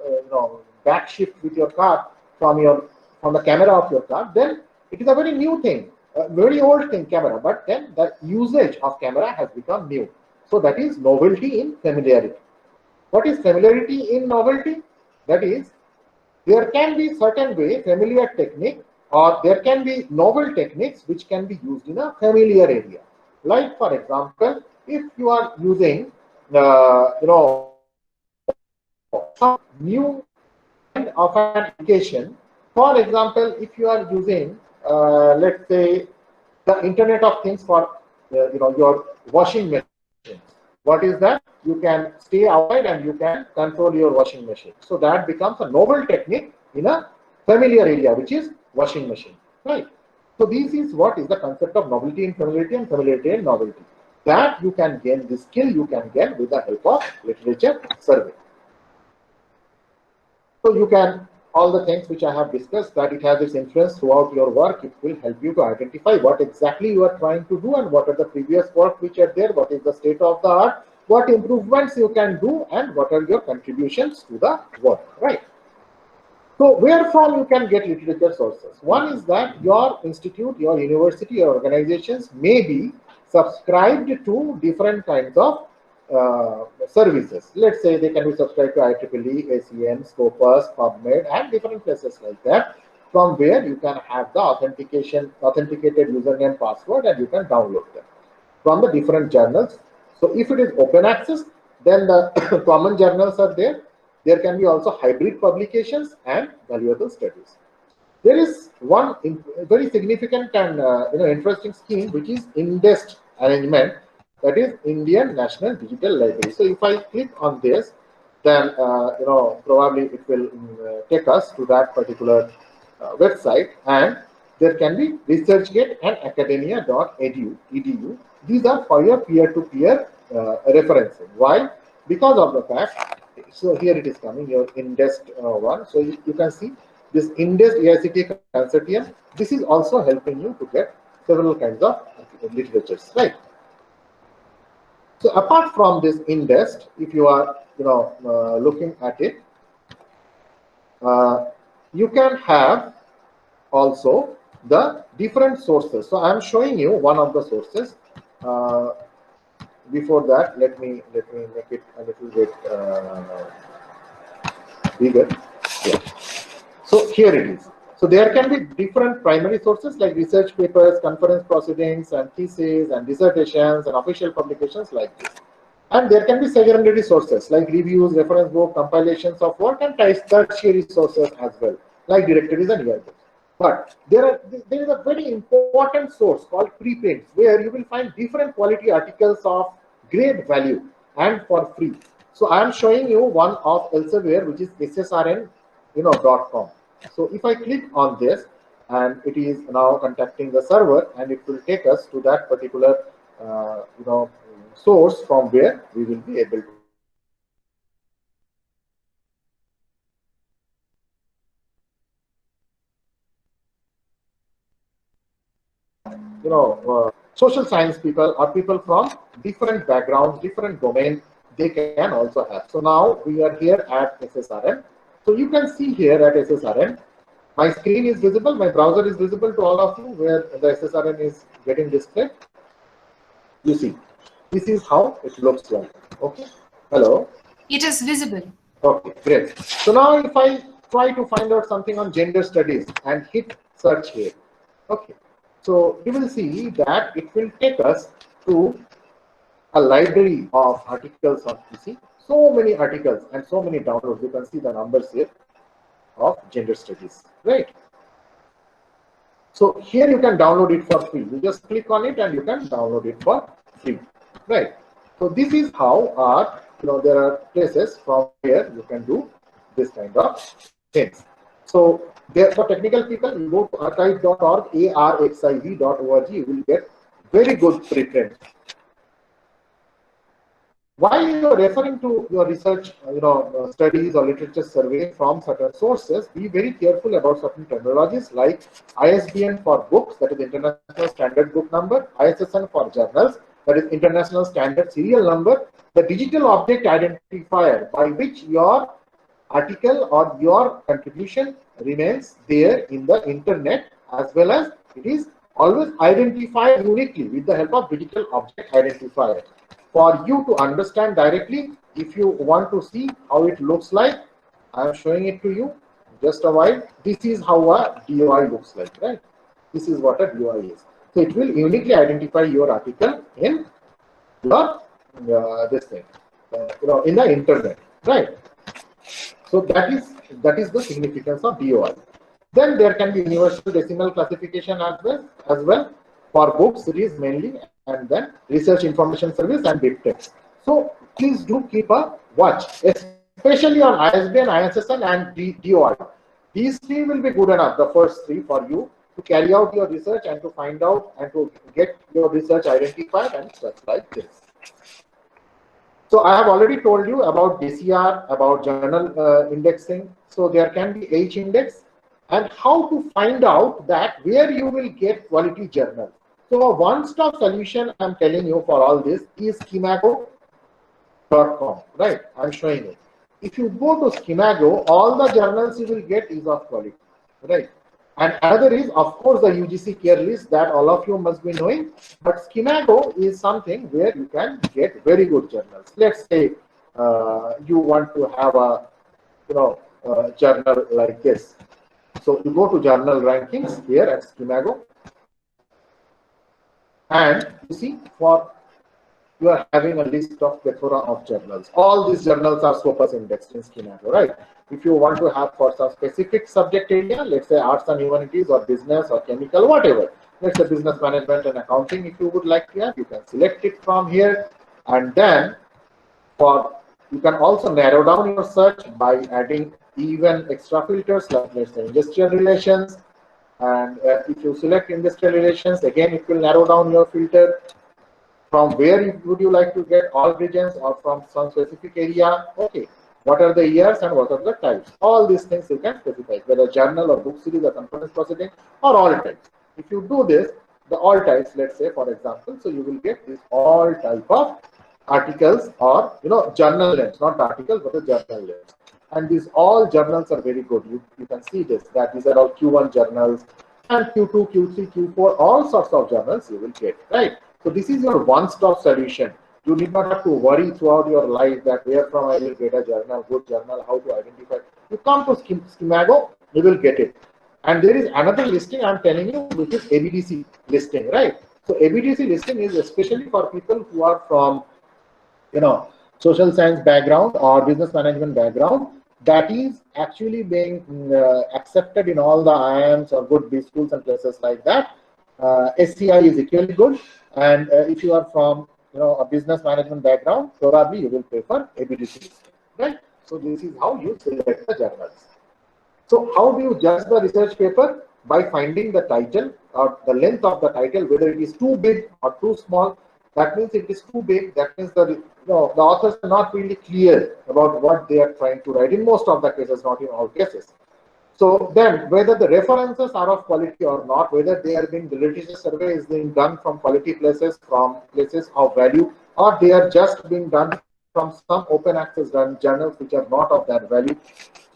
back shift with your car from the camera of your car, then it is a very new thing, a very old thing, camera. But then the usage of camera has become new. So that is novelty in familiarity. What is familiarity in novelty? That is, there can be certain way familiar technique, or there can be novel techniques which can be used in a familiar area. Like for example, if you are using some new kind of an application. For example, if you are using let's say the Internet of Things for your washing machine. What is that? You can stay outside and you can control your washing machine. So that becomes a novel technique in a familiar area, which is washing machine, right? So this is what is the concept of novelty in familiarity and familiarity in novelty. That you can gain, this skill you can get with the help of literature survey. So you can, all the things which I have discussed, that it has its influence throughout your work. It will help you to identify what exactly you are trying to do and what are the previous work which are there, what is the state of the art, what improvements you can do, and what are your contributions to the work, right? So where from you can get literature sources? One is that your institute, your university, your organizations may be subscribed to different kinds of services. Let's say they can be subscribed to IEEE, ACM, Scopus, PubMed, and different places like that, from where you can have the authenticated username, password, and you can download them from the different journals. So if it is open access, then the common journals are there. There can be also hybrid publications and valuable studies. There is one very significant and interesting scheme, which is INDEST arrangement, that is Indian National Digital Library. So if I click on this, then probably it will take us to that particular website, and there can be ResearchGate and academia.edu. These are for your peer-to-peer referencing. Why? Because of the fact, so here it is coming, your INDEST one. So you can see this INDEST AICTE Consortium. This is also helping you to get several kinds of literatures, right? So apart from this INDEST, if you are looking at it, you can have also the different sources. So I am showing you one of the sources. Before that, let me make it a little bit bigger. Yeah. So here it is. So there can be different primary sources like research papers, conference proceedings, and theses, and dissertations, and official publications like this. And there can be secondary sources like reviews, reference book, compilations of work, and tertiary sources as well, like directories and yearbooks. But there is a very important source called preprints, where you will find different quality articles of great value and for free. So I am showing you one of Elsevier, which is ssrn.com. So if I click on this, and it is now contacting the server, and it will take us to that particular source from where we will be able to social science people or people from different backgrounds, different domains, they can also have. So now we are here at SSRN. So you can see here at SSRN, My screen is visible, my browser is visible to all of you where the SSRN is getting displayed. You see, this is how it looks like. Okay. Hello. It is visible. Okay, great. So now if I try to find out something on gender studies and hit search here. Okay. So you will see that it will take us to a library of articles on PC. So many articles and so many downloads. You can see the numbers here of gender studies, right? So here you can download it for free. You just click on it and you can download it for free, right? So this is how our, there are places from where you can do this kind of things. So there, for technical people, you go to archive.org, arxiv.org, you will get very good preprint. While you are referring to your research, studies or literature survey from certain sources, be very careful about certain terminologies like ISBN for books, that is International Standard Book Number, ISSN for journals, that is International Standard Serial Number, the digital object identifier by which your article or your contribution remains there in the internet, as well as it is always identified uniquely with the help of digital object identifier. For you to understand directly, if you want to see how it looks like, I am showing it to you just a while. This is how a DOI looks like, right? This is what a DOI is. So it will uniquely identify your article in your this thing, in the internet, right? So that is the significance of DOI. Then there can be universal decimal classification as well for book series mainly, and then research information service and BibTeX. So please do keep a watch, especially on ISBN, ISSN, and DOI. These three will be good enough, the first three, for you to carry out your research and to find out and to get your research identified and stuff like this. So I have already told you about DCR, about journal indexing. So there can be H index, and how to find out that where you will get quality journals. So a one-stop solution I'm telling you for all this is Schimago.com, right? I'm showing it. If you go to Schimago, all the journals you will get is of quality, right? And another is, of course, the UGC care list that all of you must be knowing. But Schimago is something where you can get very good journals. Let's say you want to have a journal like this. So you go to journal rankings here at Schimago, and you see you are having a list of plethora of journals. All these journals are Scopus indexed in Schimago, right? If you want to have for some specific subject area, let's say arts and humanities or business or chemical, whatever, let's say business management and accounting, if you would like to have, you can select it from here. And then you can also narrow down your search by adding even extra filters like, let's say, industrial relations. And if you select industrial relations, again, it will narrow down your filter. From where would you like to get all regions or from some specific area? Okay. What are the years and what are the types? All these things you can specify, whether journal or book series or conference proceeding or all types. If you do this, the all types, let's say, for example, so you will get this all type of articles or, journal lengths, not articles, but the journal lengths. And these all journals are very good. You can see this, that these are all Q1 journals and Q2, Q3, Q4, all sorts of journals you will get, right? So this is your one-stop solution. You need not have to worry throughout your life that where from I will get a journal, good journal, how to identify. You come to Schimago, you will get it. And there is another listing I'm telling you, which is ABDC listing, right? So ABDC listing is especially for people who are from, social science background or business management background. That is actually being accepted in all the IIMs or good B schools and places like that. SCI is equally good. And if you are from a business management background, probably you will prefer ABDC, right? So this is how you select the journals. So how do you judge the research paper? By finding the title or the length of the title, whether it is too big or too small. That means if it is too big, that means the authors are not really clear about what they are trying to write in most of the cases, not in all cases. So then, whether the references are of quality or not, whether they are being, the literature survey is being done from quality places, from places of value, or they are just being done from some open access journals which are not of that value.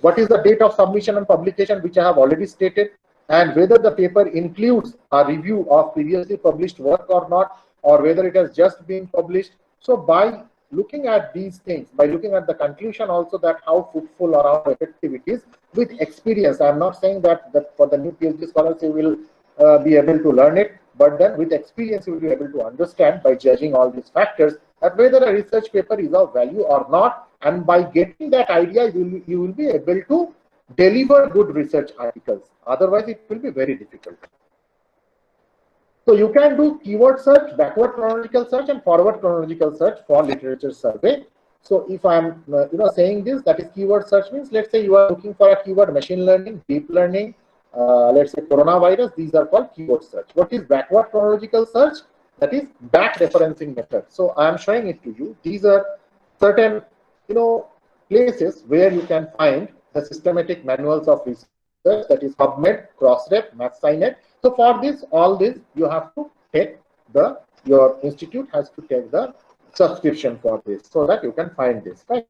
What is the date of submission and publication, which I have already stated, and whether the paper includes a review of previously published work or not, or whether it has just been published. So by looking at these things, by looking at the conclusion also, that how fruitful or how effective it is with experience. I'm not saying that for the new PhD scholars you will be able to learn it, but then with experience you will be able to understand by judging all these factors that whether a research paper is of value or not, and by getting that idea you will be able to deliver good research articles. Otherwise it will be very difficult. So you can do keyword search, backward chronological search, and forward chronological search for literature survey. So if I'm saying this, that is keyword search means, let's say you are looking for a keyword machine learning, deep learning, let's say coronavirus, these are called keyword search. What is backward chronological search? That is back referencing method. So I am showing it to you. These are certain places where you can find the systematic manuals of research, that is PubMed, Crossref, MathSciNet. So for this, all this, you have to take your institute has to take the subscription for this, so that you can find this, right?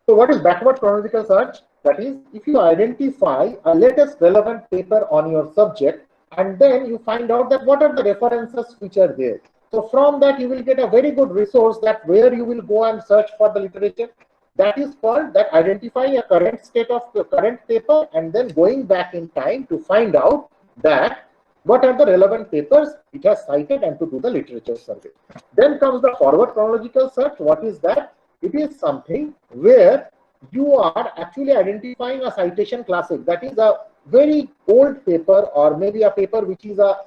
So what is backward chronological search? That is, if you identify a latest relevant paper on your subject, and then you find out that what are the references which are there. So from that you will get a very good resource that where you will go and search for the literature. That is called that identifying a current state of the current paper and then going back in time to find out that what are the relevant papers it has cited and to do the literature survey. Then comes the forward chronological search. What is that? It is something where you are actually identifying a citation classic, that is a very old paper, or maybe a paper which is a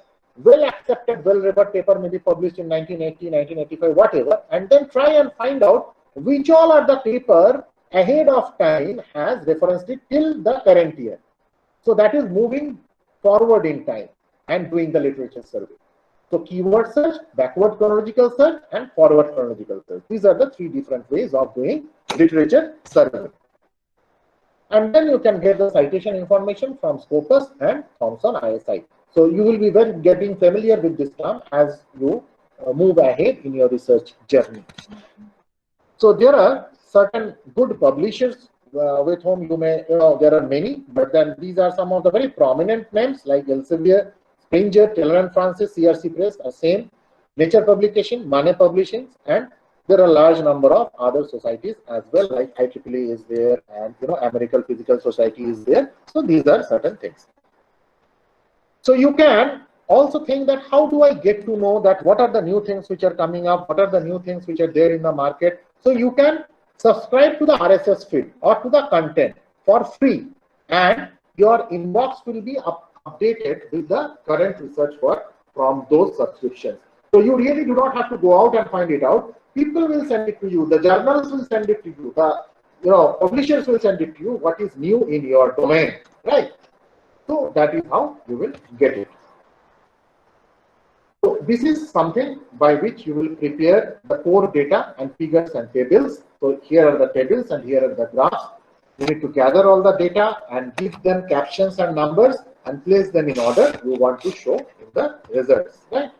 well accepted, well read paper, maybe published in 1980, 1985, whatever, and then try and find out which all are the paper ahead of time has referenced it till the current year. So that is moving forward in time and doing the literature survey. So keyword search, backward chronological search, and forward chronological search. These are the three different ways of doing literature survey. And then you can get the citation information from Scopus and Thomson ISI. So you will be getting familiar with this term as you move ahead in your research journey. So there are certain good publishers with whom you may, there are many, but then these are some of the very prominent names like Elsevier, Springer, Taylor & Francis, CRC Press, same, Nature Publication, Mane Publishing, and there are a large number of other societies as well, like IEEE is there, and American Physical Society is there. So these are certain things. So you can also think that how do I get to know that what are the new things which are coming up, what are the new things which are there in the market. So you can subscribe to the RSS feed or to the content for free, and your inbox will be updated with the current research work from those subscriptions. So you really do not have to go out and find it out. People will send it to you, the journals will send it to you, the publishers will send it to you, what is new in your domain, right? So that is how you will get it. So this is something by which you will prepare the core data and figures and tables. So here are the tables and here are the graphs. You need to gather all the data and give them captions and numbers and place them in order you want to show in the results, right?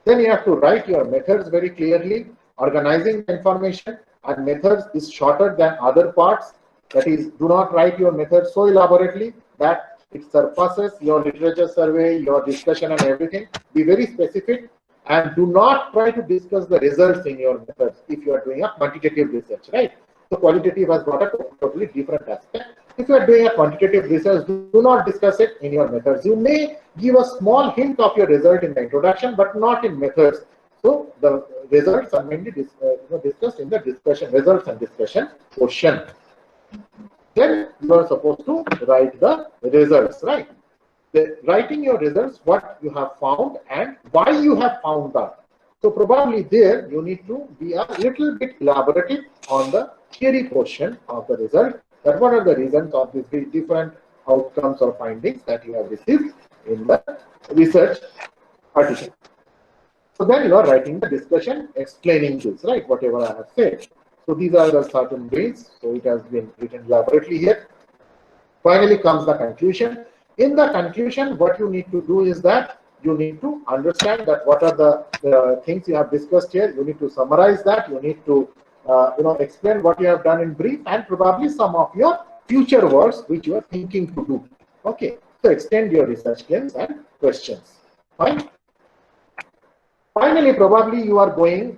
Then you have to write your methods very clearly. Organizing the information and methods is shorter than other parts. That is, do not write your methods so elaborately that it surpasses your literature survey, your discussion and everything. Be very specific and do not try to discuss the results in your methods if you are doing a quantitative research, right? So qualitative has got a totally different aspect. If you are doing a quantitative research, do not discuss it in your methods. You may give a small hint of your result in the introduction, but not in methods. So the results are mainly discussed in the discussion, results and discussion portion. Then you are supposed to write the results, right? Writing your results, what you have found and why you have found that. So probably there you need to be a little bit elaborative on the theory portion of the result. That what are the reasons of these different outcomes or findings that you have received in the research article. So then you are writing the discussion explaining this, right? Whatever I have said. So these are the certain ways. So it has been written elaborately here. Finally comes the conclusion. In the conclusion, what you need to do is that you need to understand that what are the things you have discussed here. You need to summarize that. You need to explain what you have done in brief and probably some of your future works which you are thinking to do. Okay, so extend your research claims and questions. Fine. Finally, probably you are going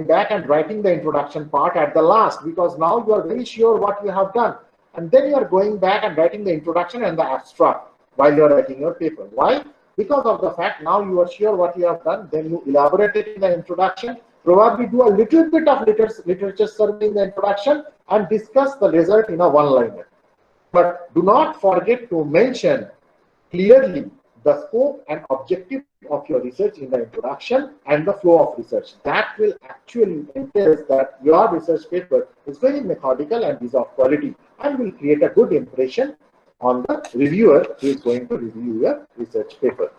back and writing the introduction part at the last, because now you are very sure what you have done. And then you are going back and writing the introduction and the abstract while you are writing your paper. Why? Because of the fact now you are sure what you have done, then you elaborate it in the introduction, probably do a little bit of literature survey in the introduction and discuss the result in a one-liner. But do not forget to mention clearly the scope and objective of your research in the introduction and the flow of research. That will actually entail that your research paper is very methodical and is of quality and will create a good impression on the reviewer who is going to review your research paper.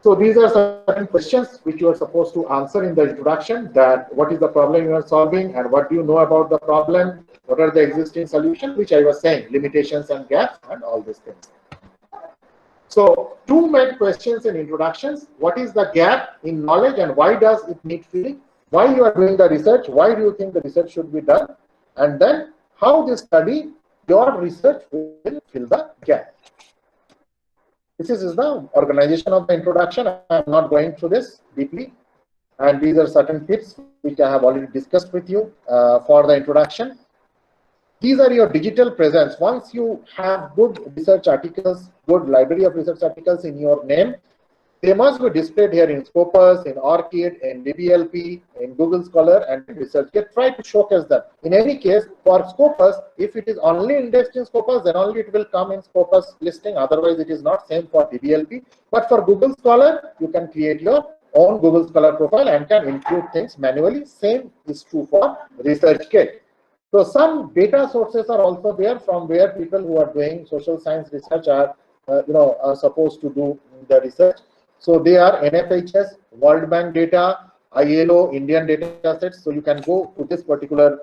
So these are certain questions which you are supposed to answer in the introduction, that what is the problem you are solving and what do you know about the problem, what are the existing solutions, which I was saying, limitations and gaps and all these things. So two main questions in introductions: what is the gap in knowledge and why does it need filling? Why you are doing the research? Why do you think the research should be done? And then how this study, your research will fill the gap. This is the organization of the introduction. I am not going through this deeply. And these are certain tips which I have already discussed with you for the introduction. These are your digital presence. Once you have good research articles, good library of research articles in your name, they must be displayed here in Scopus, in ORCID, in DBLP, in Google Scholar, and in ResearchGate. Try to showcase them. In any case, for Scopus, if it is only indexed in Scopus, then only it will come in Scopus listing. Otherwise, it is not same for DBLP. But for Google Scholar, you can create your own Google Scholar profile and can include things manually. Same is true for ResearchGate. So some data sources are also there from where people who are doing social science research are, are supposed to do the research. So they are NFHS, World Bank data, ILO, Indian data sets. So you can go to this particular,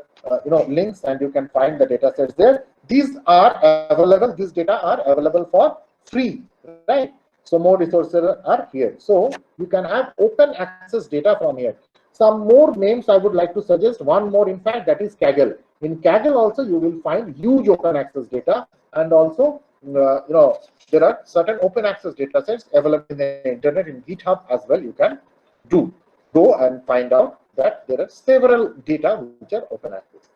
links and you can find the data sets there. These are available. These data are available for free, right? So more resources are here. So you can have open access data from here. Some more names I would like to suggest. One more, in fact, that is Kaggle. In Kaggle also you will find huge open access data, and also there are certain open access data sets available in the internet, in GitHub as well. You can go and find out that there are several data which are open access.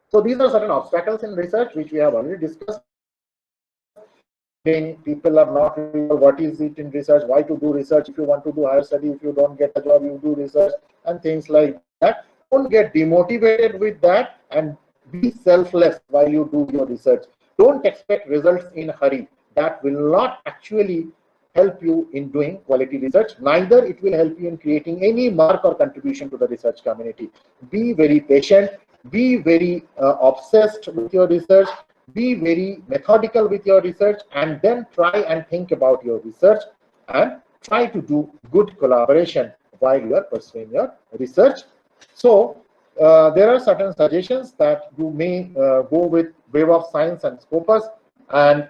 So these are certain obstacles in research which we have already discussed. People are not sure what is it in research, why to do research. If you want to do higher study, if you don't get a job, you do research and things like that. Don't get demotivated with that and be selfless while you do your research. Don't expect results in a hurry. That will not actually help you in doing quality research. Neither it will help you in creating any mark or contribution to the research community. Be very patient, be very obsessed with your research, be very methodical with your research, and then try and think about your research and try to do good collaboration while you are pursuing your research. So there are certain suggestions that you may go with Web of Science and Scopus, and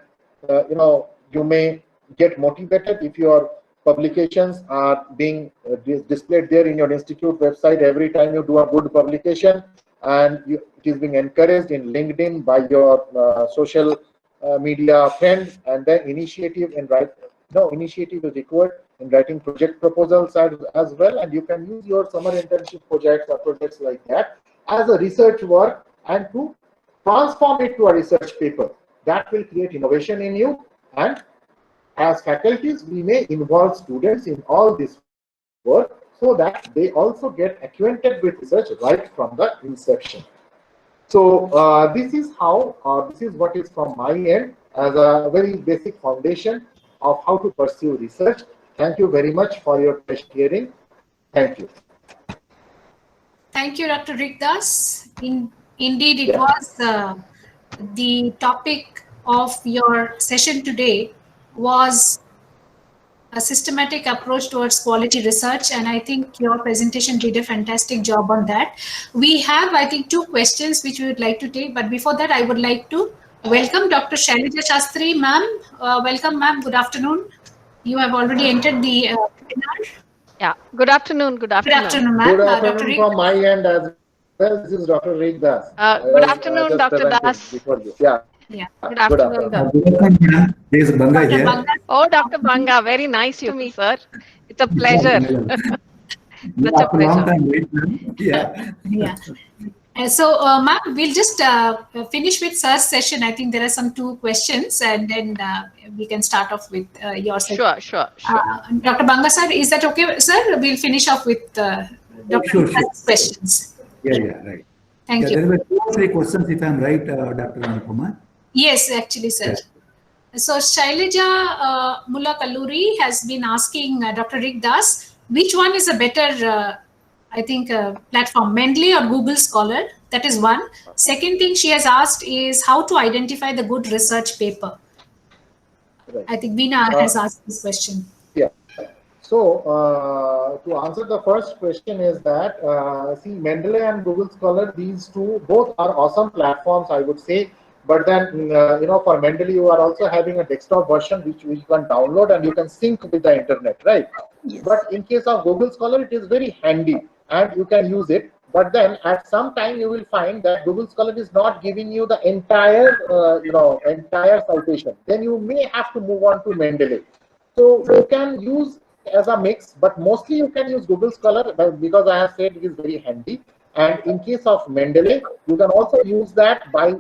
you may get motivated if your publications are being displayed there in your institute website every time you do a good publication, and it is being encouraged in LinkedIn by your social media friends, and then initiative is required in writing project proposals as well, and you can use your summer internship projects or projects like that as a research work and to transform it to a research paper. That will create innovation in you, and as faculties, we may involve students in all this work so that they also get acquainted with research right from the inception. So this is how, this is what is from my end as a very basic foundation of how to pursue research. Thank you very much for your hearing. Thank you. Thank you, Dr. Rick Das. Indeed, it was the topic of your session today was a systematic approach towards quality research, and I think your presentation did a fantastic job on that. We have, I think, 2 questions which we would like to take, but before that, I would like to welcome Dr. Shailaja Shastri, ma'am. Welcome, ma'am. Good afternoon. You have already entered the webinar. Yeah. Good afternoon. Good afternoon. Good afternoon, ma'am. Good afternoon from my end as This is Dr. Rig Das. Good afternoon, Dr. Das. Yeah. Yeah. Good afternoon. Good afternoon. This is Banga Dr. here. Banga, Oh, Dr. Banga, very nice to meet you, sir. It's a pleasure. Such a After a long pleasure. time, right? Yeah. yeah. So, ma'am, we'll just finish with sir's session. I think there are some 2 questions, and then we can start off with your session. Sure. Dr. Banga sir, is that okay, sir? We'll finish off with Dr. Sure. Banga's questions. Yeah, right. Thank you. There were 2 or 3 questions, if I'm right, Dr. Anupama. Yes, actually, sir. Yes. So Shailaja Mulla Kalluri has been asking Dr. Rig Das, which one is a better, platform, Mendeley or Google Scholar? That is one. Second thing she has asked is how to identify the good research paper. Right. I think Veena has asked this question. Yeah. So to answer the first question is that see, Mendeley and Google Scholar, these two both are awesome platforms, I would say. But then for Mendeley, you are also having a desktop version which you can download and you can sync with the internet, right? Yes. But in case of Google Scholar, it is very handy and you can use it. But then at some time you will find that Google Scholar is not giving you the entire entire citation. Then you may have to move on to Mendeley. So you can use as a mix, but mostly you can use Google Scholar because I have said it is very handy. And in case of Mendeley, you can also use that by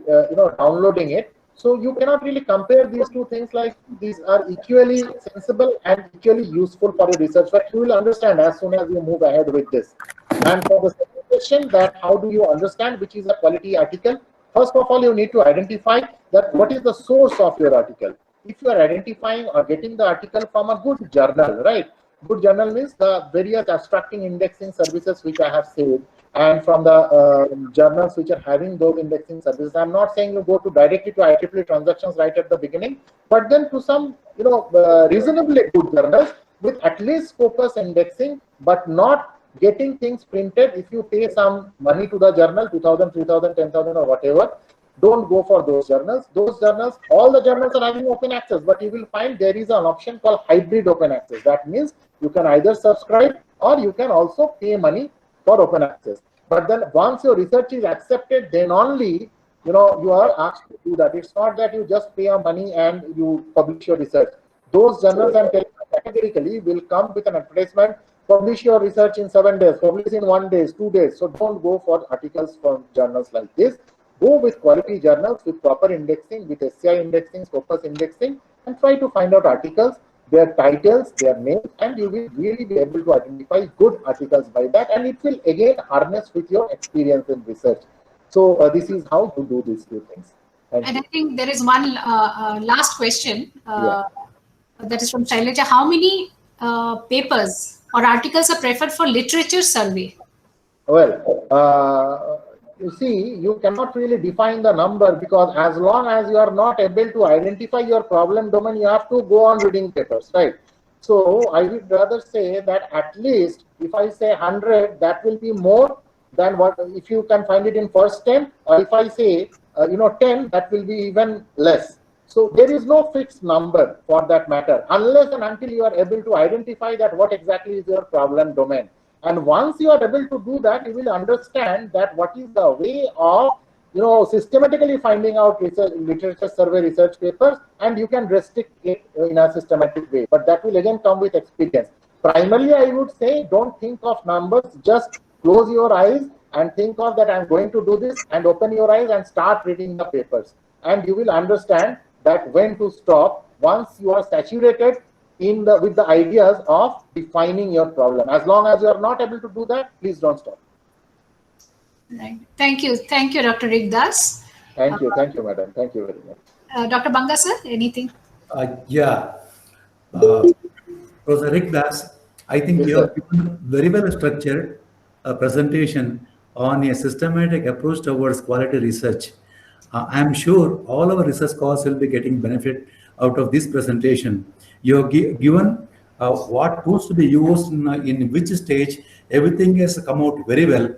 downloading it. So you cannot really compare these 2 things, like these are equally sensible and equally useful for your research. But you will understand as soon as you move ahead with this. And for the second question, that how do you understand which is a quality article? First of all, you need to identify that what is the source of your article. If you are identifying or getting the article from a good journal, right? Good journal means the various abstracting indexing services which I have said, and from the journals which are having those indexing services. I'm not saying you go to directly to IEEE transactions right at the beginning, but then to some reasonably good journals with at least Scopus indexing, but not getting things printed. If you pay some money to the journal, 2,000, 3,000, 10,000 or whatever, don't go for those journals. Those journals, all the journals are having open access, but you will find there is an option called hybrid open access. That means you can either subscribe or you can also pay money for open access. But then once your research is accepted, then only you are asked to do that. It's not that you just pay your money and you publish your research. Those journals, I'm telling you, categorically will come with an advertisement: publish your research in 7 days, publish in 1 day, 2 days. So don't go for articles from journals like this. Go with quality journals with proper indexing, with SCI indexing, Scopus indexing, and try to find out articles, their titles, their names, and you will really be able to identify good articles by that, and it will again harness with your experience in research. So this is how to do these 2 things. And I think there is one last question that is from Shailaja. How many papers or articles are preferred for literature survey? Well, you see, you cannot really define the number, because as long as you are not able to identify your problem domain, you have to go on reading papers, right? So I would rather say that at least if I say 100, that will be more than what if you can find it in first 10, or if I say 10, that will be even less. So there is no fixed number for that matter, unless and until you are able to identify that what exactly is your problem domain. And once you are able to do that, you will understand that what is the way of systematically finding out literature survey research papers, and you can restrict it in a systematic way. But that will again come with experience. Primarily, I would say, don't think of numbers, just close your eyes and think of that I'm going to do this, and open your eyes and start reading the papers. And you will understand that when to stop once you are saturated with the ideas of defining your problem. As long as you are not able to do that, please don't stop. Right. Thank you, Dr. Rig Das. Thank you, madam. Thank you very much. Dr. Banga sir, anything? Professor Rig Das, I think Yes, you sir. have given very well structured presentation on a systematic approach towards quality research. I'm sure all our research scholars will be getting benefit out of this presentation. You have given what tools to be used in which stage. Everything has come out very well.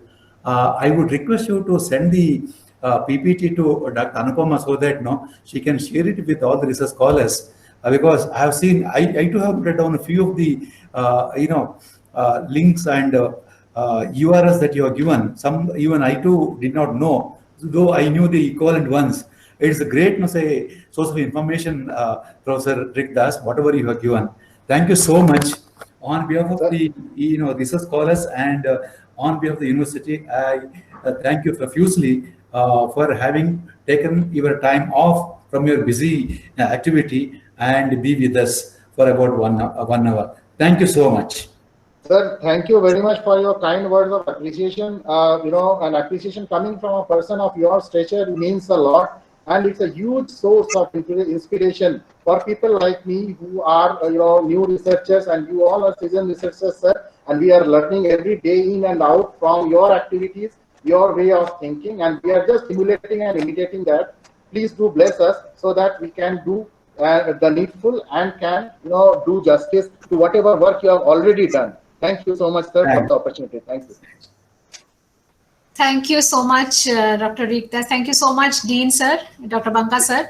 I would request you to send the PPT to Dr. Anupama so that she can share it with all the research scholars, because I have seen, I too have read down a few of the links and URLs that you have given. Some even I too did not know, though I knew the equivalent ones. It's a great, say, source of information, Professor Rick Das, whatever you have given. Thank you so much. On behalf of the research scholars and on behalf of the university, I thank you profusely for having taken your time off from your busy activity and be with us for about 1 hour. Thank you so much. Sir, thank you very much for your kind words of appreciation. An appreciation coming from a person of your stature means a lot, and it's a huge source of inspiration for people like me who are, new researchers, and you all are seasoned researchers, sir. And we are learning every day in and out from your activities, your way of thinking, and we are just emulating and imitating that. Please do bless us so that we can do the needful and can, do justice to whatever work you have already done. Thank you so much, sir, for the opportunity. Thank you. Thank you so much, Dr. Rick Das. Thank you so much, Dean, sir, Dr. Banka, sir,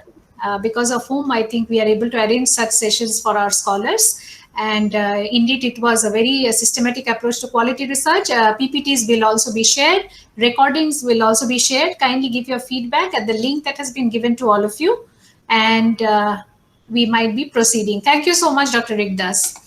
because of whom I think we are able to arrange such sessions for our scholars. And indeed, it was a very systematic approach to quality research. PPTs will also be shared. Recordings will also be shared. Kindly give your feedback at the link that has been given to all of you. And we might be proceeding. Thank you so much, Dr. Rick Das.